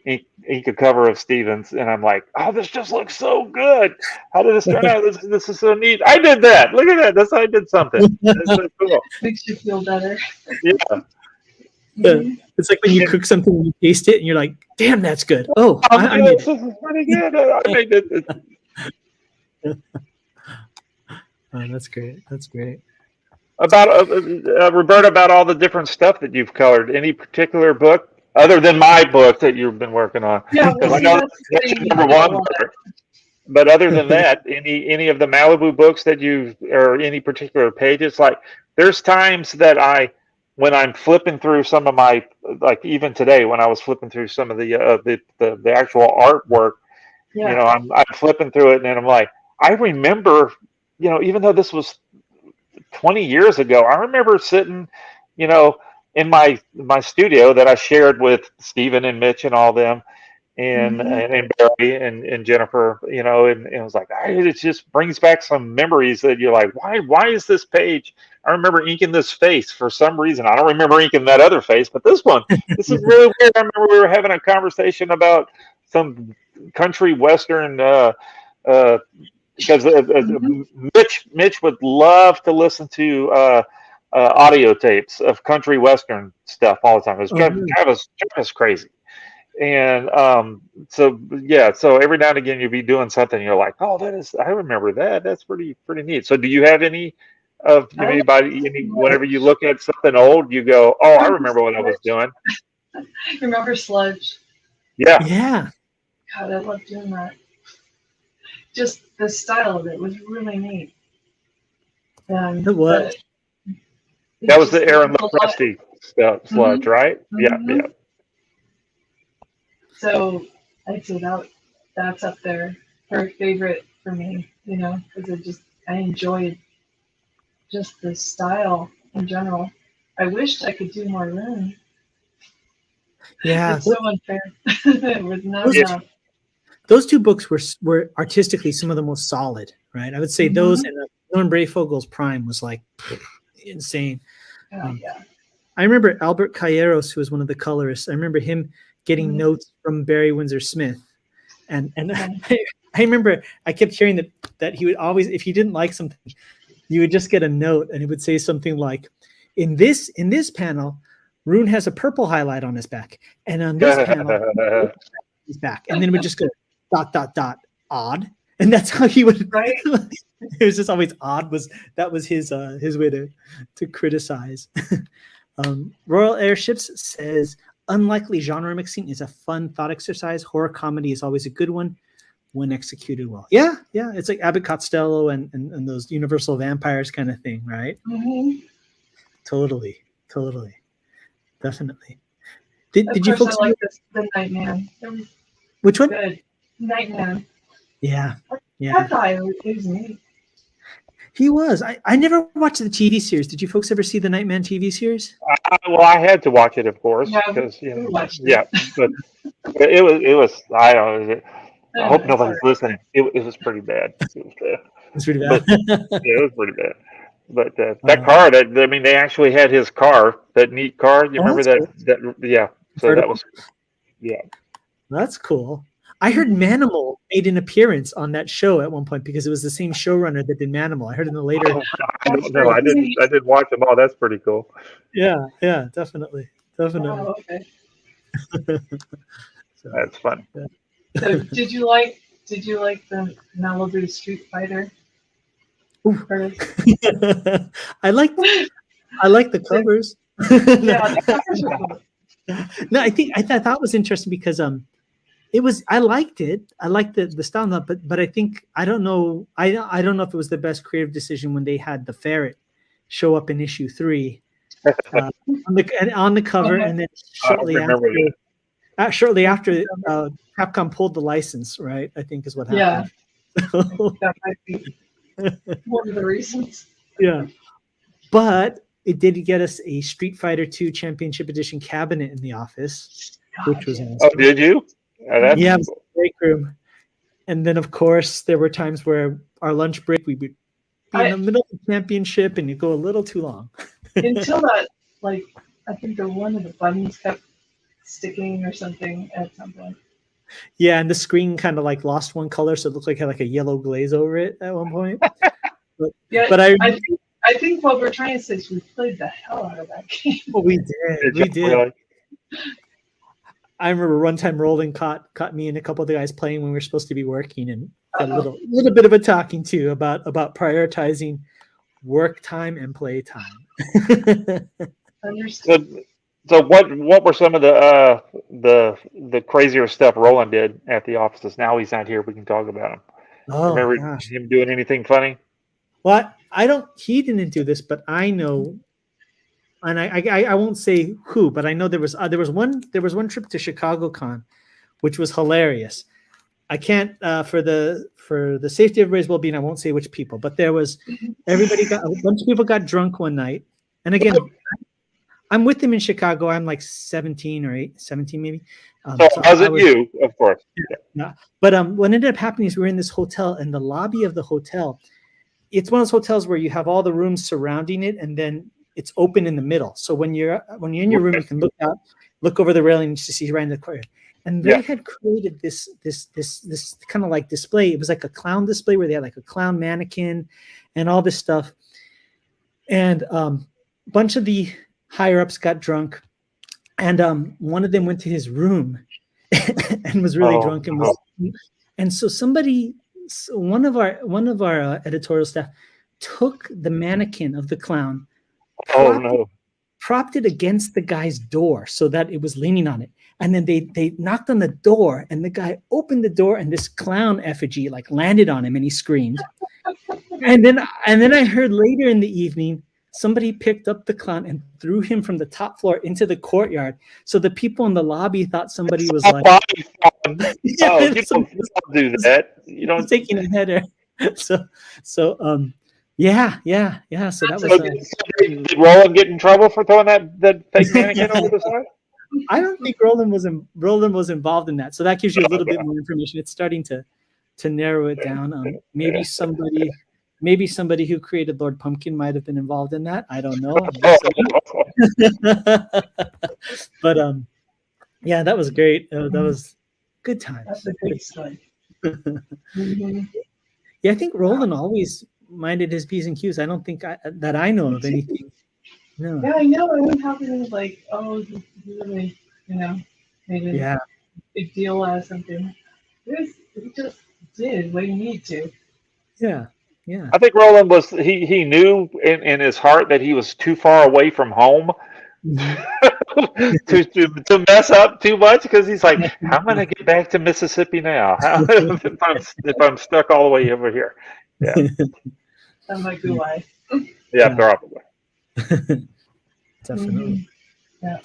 ink a cover of Stevens and I'm like, oh, this just looks so good. How did this turn out? This is so neat. I did that. Look at that. That's how I did something. That's so cool. Makes you feel better. Yeah. It's like when you cook something and you taste it and you're like, damn, that's good. Oh, I made this is pretty good. I made it. Oh, that's great. That's great. About Roberta, about all the different stuff that you've colored. Any particular book other than my book that you've been working on? Yeah, Because I know that's your number one book. But other than that, any of the Malibu books that or any particular pages, like there's times that when I'm flipping through some of my, like even today when I was flipping through some of the actual artwork, you know, I'm flipping through it and I'm like, I remember, you know, even though this was 20 years ago, I remember sitting, you know, in my studio that I shared with Stephen and Mitch and all them, and Barry and Jennifer, you know, and it was like, it just brings back some memories that you're like, why is this page? I remember inking this face for some reason. I don't remember inking that other face, but this one, this is really weird. I remember we were having a conversation about some country western, because Mitch would love to listen to audio tapes of country western stuff all the time. It was driving us crazy. And so every now and again you'll be doing something, you're like, oh, I remember that. That's pretty neat. So do you have any of whenever you look at something old, you go, oh, I remember what I was doing. Remember Sludge? Yeah. Yeah. God, I love doing that. Just the style of it was really neat. And it was. That was the Aaron Lopresti stuff, Sludge, right? Yeah. So I'd say that's up there for a favorite for me, you know, because I enjoyed just the style in general. I wished I could do more room. Yeah. It's so unfair. It was not enough. Those two books were artistically some of the most solid, right? I would say those and Norman Brayfogel's Prime was like insane. I remember Albert Calleros, who was one of the colorists. I remember him getting notes from Barry Windsor Smith, and I remember I kept hearing that he would always, if he didn't like something, you would just get a note and it would say something like, in this panel, Rune has a purple highlight on his back, and on this panel, his back, and then it would just go ... odd, and that's how he would. Right. It was just always odd. That was his way to criticize. Royal Airships says, unlikely genre mixing is a fun thought exercise. Horror comedy is always a good one when executed well. Yeah. It's like Abbott Costello and those Universal Vampires kind of thing, right? Totally, definitely. Did you folks like the Nightman? Which one? Good. Nightman. Yeah. I thought it was neat. He was. I never watched the TV series. Did you folks ever see the Nightman TV series? Well, I had to watch it, of course, because but it was. I don't know. I hope nobody's listening. It was pretty bad. It was bad. It's pretty bad. It was pretty bad. But that car, they actually had his car, that neat car. You remember that? Yeah. So that was, That's cool. I heard Manimal made an appearance on that show at one point because it was the same showrunner that did Manimal. I heard in the later. I don't know. I didn't watch them all. That's pretty cool. Yeah, definitely. Oh, okay. That's fun. Yeah. So did you like the Malibu Street Fighter? I like the covers. Yeah, the covers are cool. No, I thought it was interesting because I liked it. I liked the style, but I think I don't know if it was the best creative decision when they had the ferret show up in issue 3 on the cover, and then shortly after Capcom pulled the license, right? I think is what happened. Yeah, that might be one of the reasons. Yeah, but it did get us a Street Fighter II Championship Edition cabinet in the office. which was awesome. Oh, did you? That's Yeah, it was a break room. And then, of course, there were times where our lunch break, we would be in the middle of the championship and you go a little too long. Until that, like, I think one of the buttons kept sticking or something at some point. Yeah, and the screen kind of like lost one color, so it looked like it had like a yellow glaze over it at one point. But I think what we're trying to say is we played the hell out of that game. Oh, we did. We did. Really? I remember one time Roland caught me and a couple of the guys playing when we were supposed to be working, and a little bit of a talking to about prioritizing work time and play time. Understood. So what were some of the crazier stuff Roland did at the offices? Now he's not here. We can talk about him. Oh, remember gosh. him doing anything funny? Well, he didn't do this, but I know, and I won't say who, but I know there was one trip to Chicago Con, which was hilarious. I can't for the safety of everybody's well-being, I won't say which people, but there was a bunch of people got drunk one night, and again, I'm with them in Chicago. I'm like 17 maybe. So wasn't you, of course. Yeah. But what ended up happening is we were in this hotel, and the lobby of the hotel, it's one of those hotels where you have all the rooms surrounding it, and then it's open in the middle. So when you're in your room, you can look over the railing to see right in the corner. And they had created this kind of like display. It was like a clown display where they had like a clown mannequin and all this stuff. And a bunch of the higher ups got drunk, and one of them went to his room and was really drunk, and so one of our editorial staff took the mannequin of the clown, propped it against the guy's door so that it was leaning on it, and then they knocked on the door, and the guy opened the door, and this clown effigy like landed on him, and he screamed. and then I heard later in the evening, somebody picked up the clown and threw him from the top floor into the courtyard. So the people in the lobby thought somebody was like, you don't do that. You don't taking a header. So yeah. So that was. Did Roland get in trouble for throwing that fake mannequin over the side? I don't think Roland was involved in that. So that gives you a little bit more information. It's starting to narrow it down. Maybe somebody who created Lord Pumpkin might have been involved in that. I don't know. But yeah, that was great. That was good times. That's a good story. Yeah, I think Roland always minded his P's and Q's. I don't think that I know of anything. No. Yeah, I know. I wouldn't have any like, he really, made a big deal out of something. He just did what he needed to. Yeah. Yeah. I think Roland he knew in his heart that he was too far away from home to mess up too much, because he's like, how am I going to get back to Mississippi now? if I'm stuck all the way over here? Yeah. Sounds like good life. Yeah, probably. Definitely. Yeah.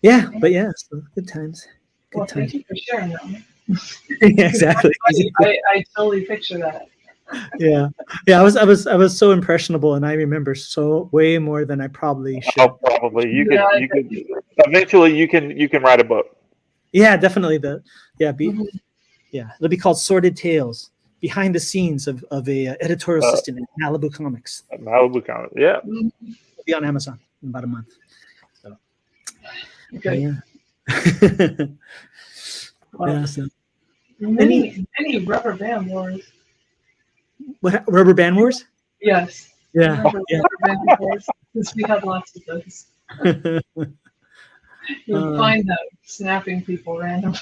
Yeah. But so good times. Well, thank you for sharing that one. Yeah, exactly. I totally picture that. Yeah. I was so impressionable, and I remember way more than I probably should. Oh, probably you could eventually you can write a book. Yeah, definitely. It'll be called Sordid Tales: Behind the Scenes of a editorial assistant in Malibu Comics. Malibu Comics, yeah. It'll be on Amazon in about a month. So. Okay. Yeah. Wow. Many rubber band wars. What, rubber band wars? Yes. Yeah. Rubber band wars, since we have lots of those. You'll find them snapping people randomly.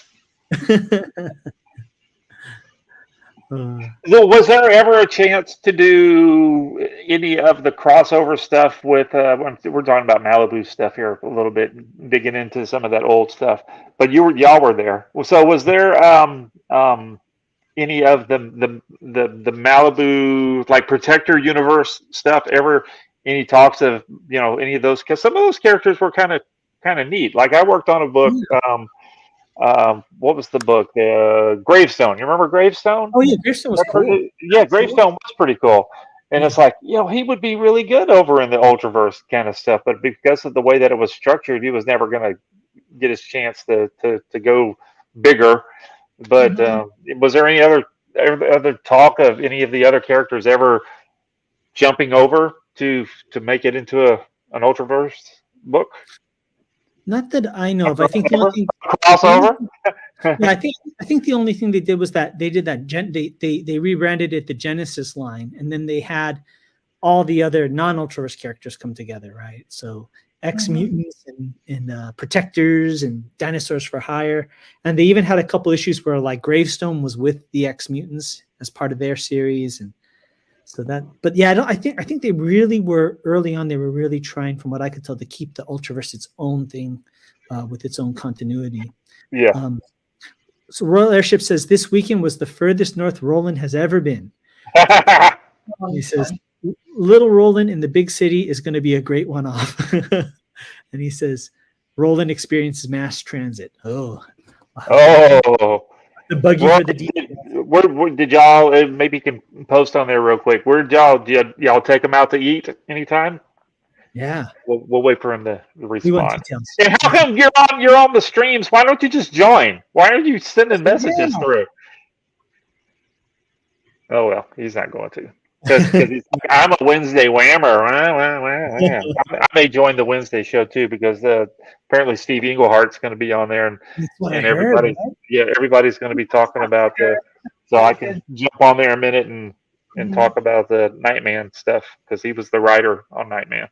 So was there ever a chance to do any of the crossover stuff with we're talking about Malibu stuff here a little bit, digging into some of that old stuff, but y'all were there. So was there any of the Malibu like Protector universe stuff ever, any talks of any of those, because some of those characters were kind of neat. Like I worked on a book, what was the book? Gravestone. You remember Gravestone? Oh yeah, Gravestone was cool. Yeah, Gravestone was pretty cool. And it's like, he would be really good over in the Ultraverse kind of stuff, but because of the way that it was structured, he was never going to get his chance to go bigger. But was there any other talk of any of the other characters ever jumping over to make it into an Ultraverse book? Not that I know of. I think the only thing, crossover. Yeah, I think the only thing they did was that they did that they rebranded it the Genesis line, and then they had all the other non-Ultraverse characters come together, right? So X-Mutants and Protectors and Dinosaurs for Hire, and they even had a couple issues where like Gravestone was with the X-Mutants as part of their series, and so that. But yeah, I think they really were early on. They were really trying, from what I could tell, to keep the Ultraverse its own thing with its own continuity. Yeah. So Royal Airship says this weekend was the furthest north Roland has ever been. He says little Roland in the big city is going to be a great one-off. And he says Roland experiences mass transit. Oh, the buggy for the where did y'all? Maybe you can post on there real quick. Where did y'all take him out to eat anytime? Yeah, we'll wait for him to respond. And how come you're on the streams? Why don't you just join? Why are you sending messages through? Oh well, he's not going to. Because I'm a Wednesday whammer. I may join the Wednesday show too, because apparently Steve Englehart's going to be on there, and everybody, everybody's going to be talking about so I can jump on there a minute and talk about the Nightman stuff, because he was the writer on Nightman.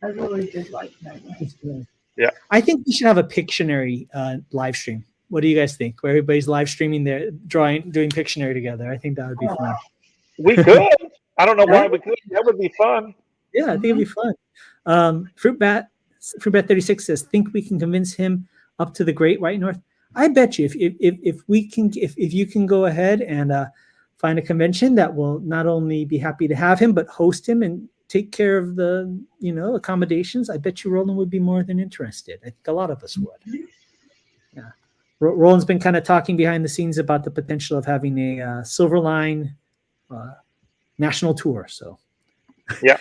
I really did like Nightman. Yeah, I think we should have a Pictionary live stream. What do you guys think? Where everybody's live streaming their doing Pictionary together. I think that would be fun. We could. I don't know why we could. That would be fun. Yeah, I think it'd be fun. Fruitbat 36 says, think we can convince him up to the Great White North? I bet you if you can go ahead and find a convention that will not only be happy to have him, but host him and take care of the accommodations, I bet you Roland would be more than interested. I think a lot of us would. Yeah, Roland's been kind of talking behind the scenes about the potential of having a Silverline national tour. So yeah.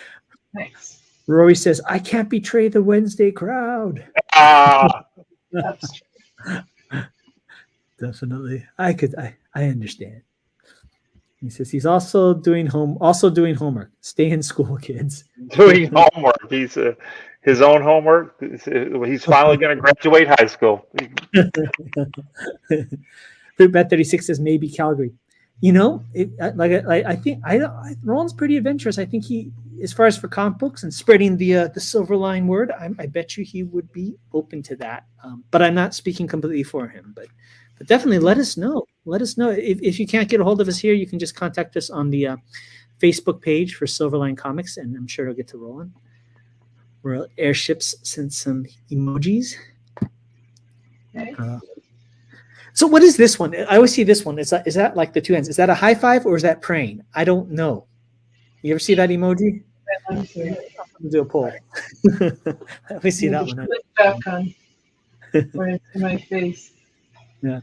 Thanks. Rory says, I can't betray the Wednesday crowd. Definitely. I understand. He says he's also doing homework. Stay in school, kids. Doing homework. He's his own homework. He's finally going to graduate high school. Fruitbat 36 says maybe Calgary. I think Roland's pretty adventurous. I think he, as far as for comic books and spreading the Silverline word, I bet you he would be open to that. But I'm not speaking completely for him. But definitely let us know. Let us know if you can't get a hold of us here. You can just contact us on the Facebook page for Silverline Comics, and I'm sure it'll get to Roland. Royal Airships sent some emojis. Okay. So what is this one? I always see this one. Is that like the two hands? Is that a high five or is that praying? I don't know. You ever see that emoji? Let me see. I'll do a poll. Let me see that one. Look back on where it's in my face. Yeah.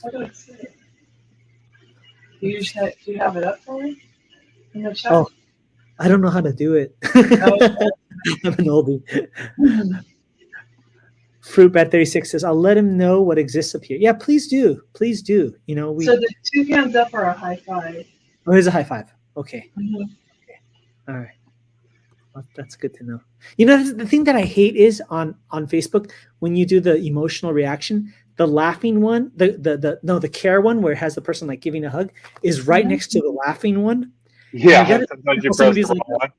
How do I see it? Do you have it up for me in the chat? Oh, I don't know how to do it. I'm an oldie. Fruitbat 36 says, I'll let him know what exists up here. Yeah, please do. Please do. So the two hands up are a high five. Oh, here's a high five. Okay. Mm-hmm. Okay. All right. Well, that's good to know. The thing that I hate is on Facebook, when you do the emotional reaction, the laughing one, the care one where it has the person like giving a hug is right next to the laughing one. Yeah. Somebody's like,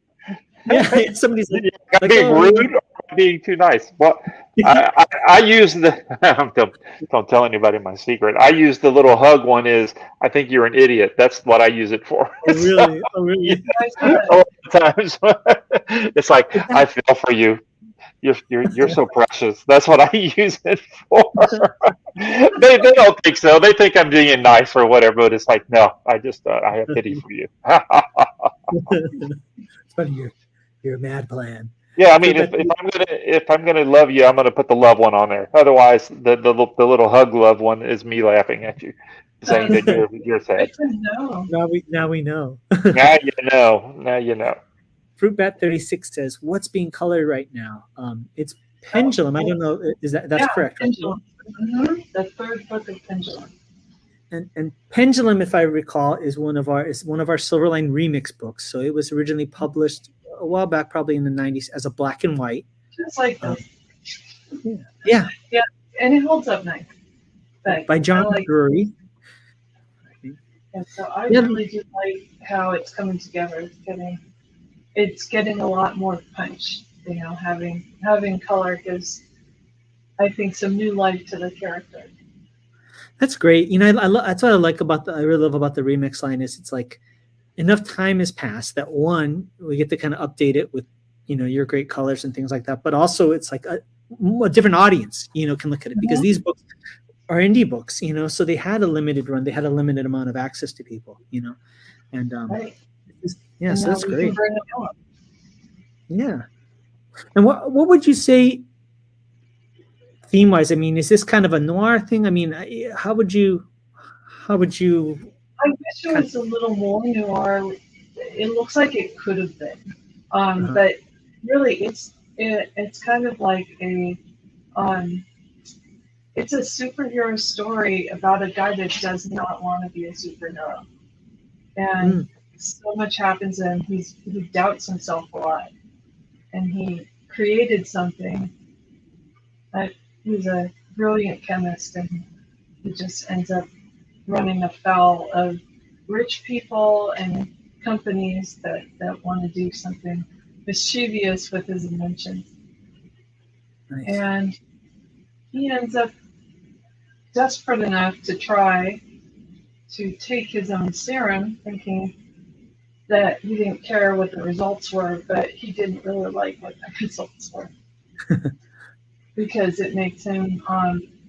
yeah, somebody's like, being rude or being too nice. Well, I use don't tell anybody my secret. I use the little hug one is, I think you're an idiot. That's what I use it for. Oh, really? Oh, really? A lot of times it's like, I feel for you. You're so precious. That's what I use it for. They don't think so. They think I'm being nice or whatever, but it's like, no, I have pity for you. It's funny, your mad plan. Yeah, I mean, if I'm gonna love you, I'm gonna put the love one on there. Otherwise, the little hug love one is me laughing at you, saying that you're sad. Now we know. Now you know. Fruitbat 36 says, what's being colored right now? It's Pendulum. I don't know. That's correct? Right? Pendulum. The third book of Pendulum. And Pendulum, if I recall, is one of our Silverline remix books. So it was originally published a while back, probably in the 90s, as a black and white. Just like this. Yeah. Yeah, and it holds up nice. But by John Drury. And so I really do like how it's coming together. It's getting a lot more punch. You know, having color gives, I think, some new life to the character. That's great. You know, that's what I really love about the remix line is it's like enough time has passed that one, we get to kind of update it with, you know, your great colors and things like that. But also it's like a different audience, you know, can look at it because these books are indie books, you know, so they had a limited run. They had a limited amount of access to people, you know, and yeah, so that's great. Yeah. And what would you say theme wise? I mean, is this kind of a noir thing? I mean, how would you? I wish it was a little more noir. It looks like it could have been, but really, it's kind of like it's a superhero story about a guy that does not want to be a superhero, and so much happens, and he doubts himself a lot, and he created something. He's a brilliant chemist, and he just ends up running afoul of rich people and companies that want to do something mischievous with his inventions. Nice. And he ends up desperate enough to try to take his own serum, thinking that he didn't care what the results were, but he didn't really like what the results were. Because it makes him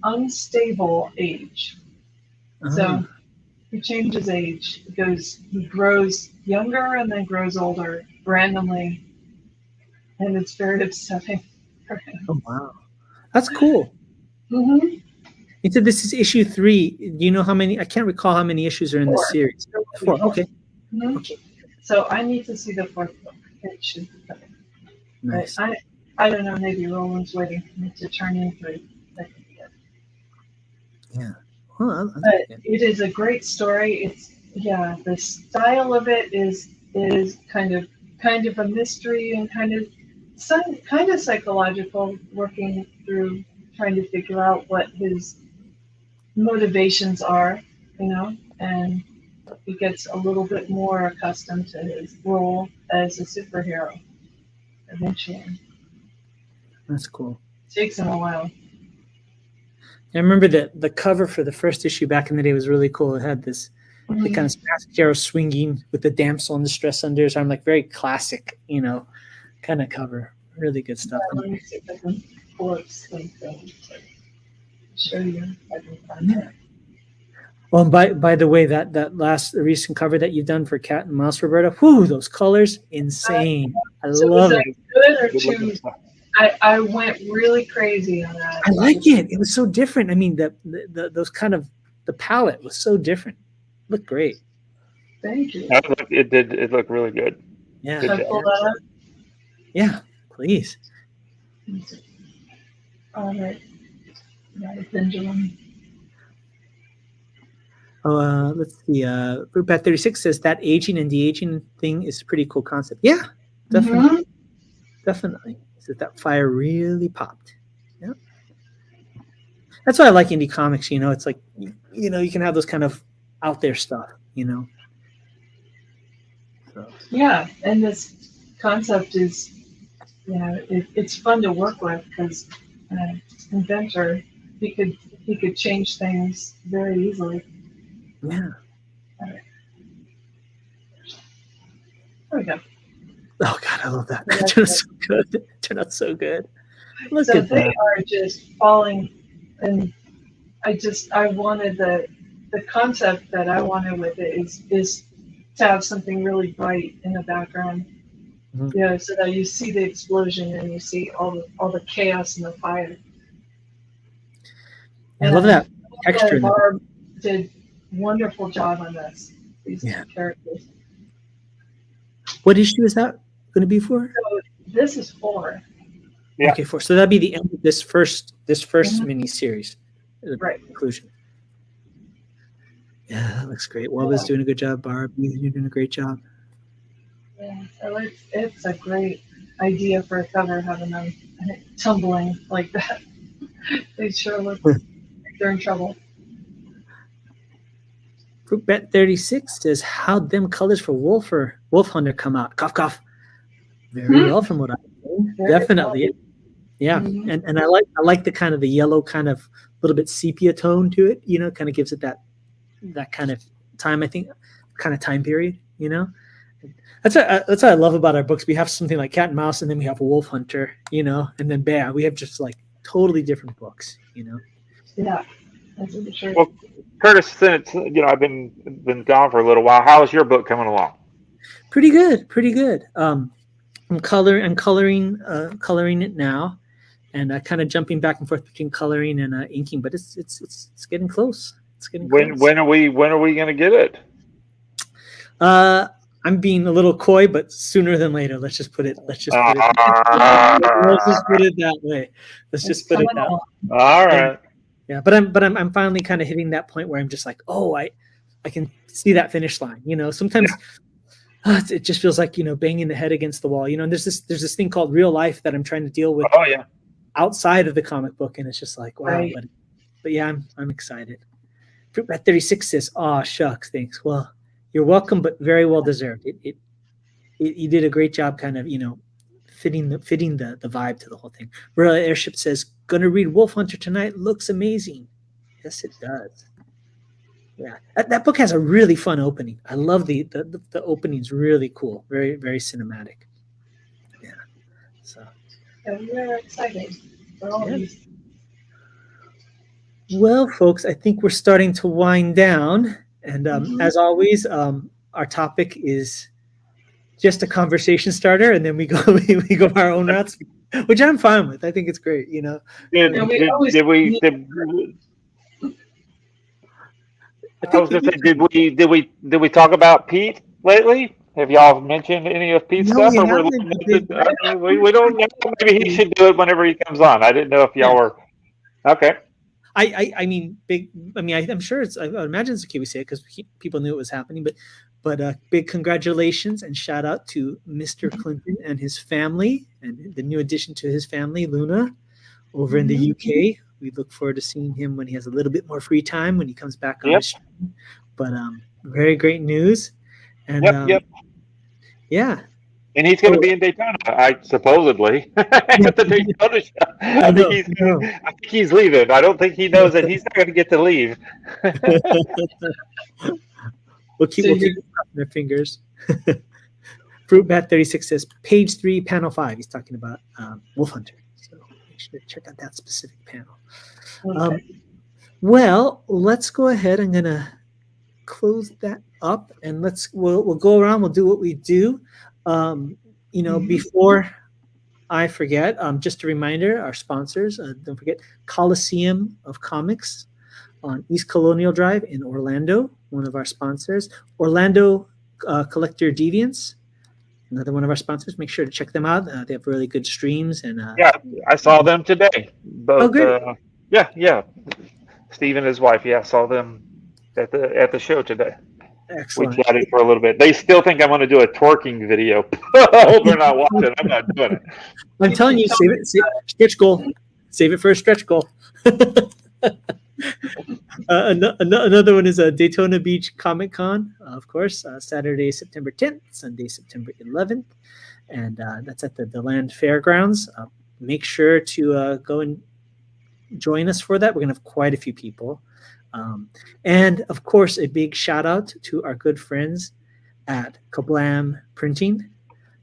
unstable age. So he changes age. He grows younger and then grows older randomly. And it's very upsetting for him. Oh, wow. That's cool. Mm-hmm. You said this is issue 3. Do you know how many? I can't recall how many issues are in the series. 4. Okay. Mm-hmm. Okay. So I need to see the 4th book. It should be coming. Nice. But I don't know, maybe Roland's waiting for me to turn in 3. That could be it. Yeah. Well, but it is a great story. The style of it is kind of a mystery and kind of psychological, working through trying to figure out what his motivations are, you know, and he gets a little bit more accustomed to his role as a superhero eventually. That's cool. It takes him a while. I remember that the cover for the first issue back in the day was really cool. It had this the kind of mascara swinging with the damsel in distress under his arm, like very classic, you know, kind of cover. Really good stuff. Let me see if I can pull up something to show you if I can find that. Well, and by the way, that recent cover that you've done for Cat and Mouse, Roberta, whew, those colors, insane. I love it. Good or too? I went really crazy on that. I like it. It was so different. I mean, those kind of the palette was so different. Looked great. Thank you. It looked really good. Yeah. Can I pull that up? Yeah, please. All right. Pendulum. Oh, let's see. Brupat 36 says that aging and de-aging thing is a pretty cool concept. Yeah, definitely. Definitely. Says that fire really popped. Yeah. That's why I like indie comics, you know. It's like, you know, you can have those kind of out there stuff, you know. So. Yeah, and this concept is, you know, it's fun to work with because inventor, he could change things very easily. Yeah. All right. There we go. Oh God, I love that. It turned out so good. It turned out so good. Look so at they that. are just falling, and I wanted the concept that I wanted with it is to have something really bright in the background. Mm-hmm. You know, so that you see the explosion and you see all the chaos and the fire. I love that texture. Barb did wonderful job on this. These characters. What issue is that going to be for? So this is 4. Yeah. Okay, 4. So that'd be the end of this first mini series. Right. Conclusion. Yeah, that looks great. Waba's doing a good job. Barb, you're doing a great job. Yeah, so it's a great idea for a cover, having them tumbling like that. They sure look like they're in trouble. Fruitbat 36 says, how'd them colors for Wolf Hunter come out? Cough, cough. Very well from what I've seen. Definitely. Well. Yeah. And I like the kind of the yellow kind of little bit sepia tone to it, you know, kind of gives it that kind of time, I think, kind of time period, you know. That's what I love about our books. We have something like Cat and Mouse, and then we have Wolf Hunter, you know, and then bam, we have just like totally different books, you know. Yeah, that's for sure. Well, Kurtis, since I've been gone for a little while, how is your book coming along? Pretty good. I'm coloring it now, and kind of jumping back and forth between coloring and inking, but it's getting close. It's getting close. When are we going to get it? I'm being a little coy, but sooner than later. Let's just put it that way. Let's just put it that way. All right. Yeah, but I'm finally kind of hitting that point where I'm just like, oh, I can see that finish line. You know, sometimes it just feels like, you know, banging the head against the wall. You know, and there's this thing called real life that I'm trying to deal with. Oh yeah. Outside of the comic book, and it's just like, wow. Right. But yeah, I'm excited. Fruitbat 36 says, "Aw, shucks, thanks." Well, you're welcome, but very well deserved. You did a great job, kind of, you know, fitting the vibe to the whole thing. Royal Airship says, "Gonna read Wolf Hunter tonight. Looks amazing." Yes, it does. Yeah, that book has a really fun opening. I love the opening's really cool. Very, very cinematic. Yeah. So. Yeah, we're excited for all these. Well, folks, I think we're starting to wind down. And as always, our topic is just a conversation starter, and then we go our own routes, which I'm fine with. I think it's great, you know. Did we talk about Pete lately? Have y'all mentioned any of Pete's stuff? We Or we don't know. Maybe he should do it whenever he comes on. I didn't know if y'all were okay. I'm sure I imagine it's okay we say it because people knew it was happening, but big congratulations and shout out to Mr. Clinton and his family and the new addition to his family, Luna, over in the UK. We look forward to seeing him when he has a little bit more free time when he comes back on the stream. But very great news. And yeah. And he's going to be in Daytona, supposedly, at the Daytona show. I think he's leaving. I don't think he knows that he's not going to get to leave. We'll keep crossing their fingers. Fruitbat 36 says, page 3, panel 5. He's talking about Wolf Hunter. So make sure to check out that specific panel. Okay. Well, let's go ahead. I'm going to close that up, and we'll go around. We'll do what we do. Before I forget, just a reminder, our sponsors, don't forget Coliseum of Comics on East Colonial Drive in Orlando, one of our sponsors. Orlando Collector Deviants, another one of our sponsors. Make sure to check them out. They have really good streams. And I saw them today. Both, great. Steve and his wife, I saw them at the show today. Excellent. We chatted for a little bit. They still think I'm going to do a twerking video. I hope they're not watching. I'm not doing it. I'm telling you, save it. Stretch goal. Save it for a stretch goal. Another one is Daytona Beach Comic Con, of course, Saturday, September 10th, Sunday, September 11th. And that's at the Land Fairgrounds. Make sure to go and join us for that. We're going to have quite a few people. And of course, a big shout out to our good friends at Kablam Printing,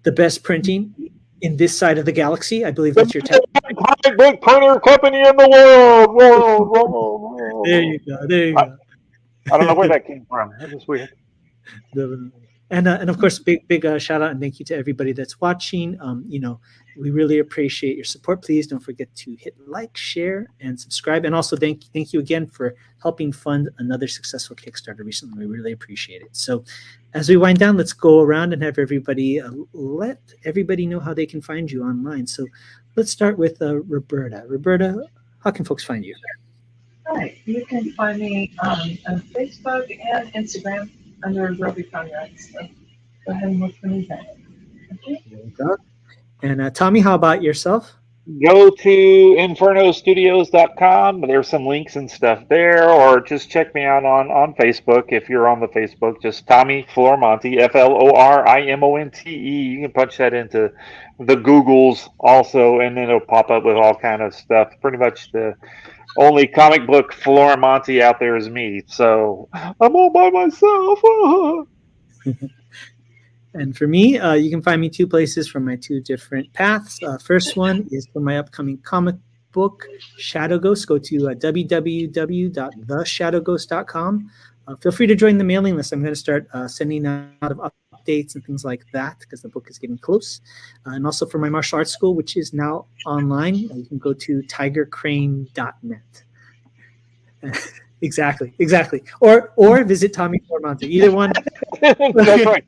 the best printing in this side of the galaxy. I believe that's your title. Comic book printer company in the world. Whoa. There you go. I don't know where that came from. That was weird. And of course, big shout out and thank you to everybody that's watching. We really appreciate your support. Please don't forget to hit like, share, and subscribe. And also thank you again for helping fund another successful Kickstarter recently. We really appreciate it. So as we wind down, let's go around and have everybody let everybody know how they can find you online. So let's start with Roberta. Roberta, how can folks find you? Hi, you can find me on Facebook and Instagram under Roby Conrad. So go ahead and look for me there. Okay. There you go. And Tommy, how about yourself? Go to infernostudios.com. There's some links and stuff there, or just check me out on Facebook. If you're on the Facebook, just Tommy Florimonte, Florimonte. You can punch that into the Googles also, and then it'll pop up with all kind of stuff. Pretty much the only comic book Florimonte out there is me, so I'm all by myself. And for me, you can find me two places from my two different paths. First one is for my upcoming comic book, Shadow Ghost. Go to www.theshadowghost.com. Feel free to join the mailing list. I'm going to start sending out updates and things like that because the book is getting close. And also for my martial arts school, which is now online, you can go to tigercrane.net. Exactly. Or visit Tommy Florimonte. Either one. That's right.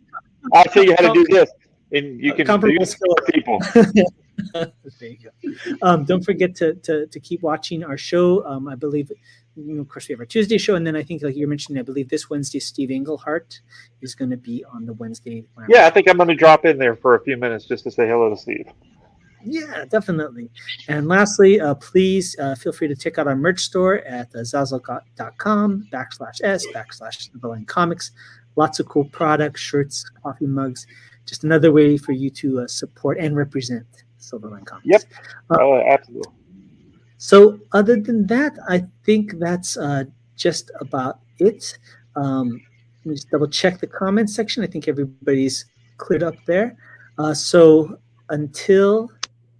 I'll tell you how to do this, and you can do it for people. There you go. Don't forget to keep watching our show. I believe, of course, we have our Tuesday show, and then I think, like you mentioned, I believe this Wednesday, Steve Englehart is going to be on the Wednesday. Yeah, I think I'm going to drop in there for a few minutes just to say hello to Steve. Yeah, definitely. And lastly, please feel free to check out our merch store at zazzle.com/s/Silverline Comics. Lots of cool products, shirts, coffee mugs. Just another way for you to support and represent Silverline Comics. Yep. Absolutely. So other than that, I think that's just about it. Let me just double check the comments section. I think everybody's cleared up there. So until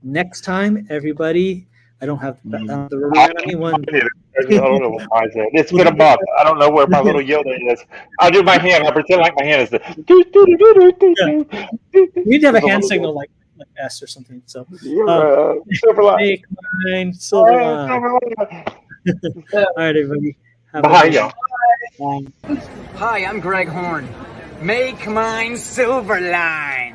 next time, everybody, I don't have the remind anyone. I don't know what I said. It's been a month. I don't know where my little Yoda is. I'll do my hand. I'll pretend like my hand is the. You need to have a hand signal like S or something. So, Silverline. Silverline. All right, everybody. Bye, y'all. Hi, I'm Greg Horn. Make mine Silverline.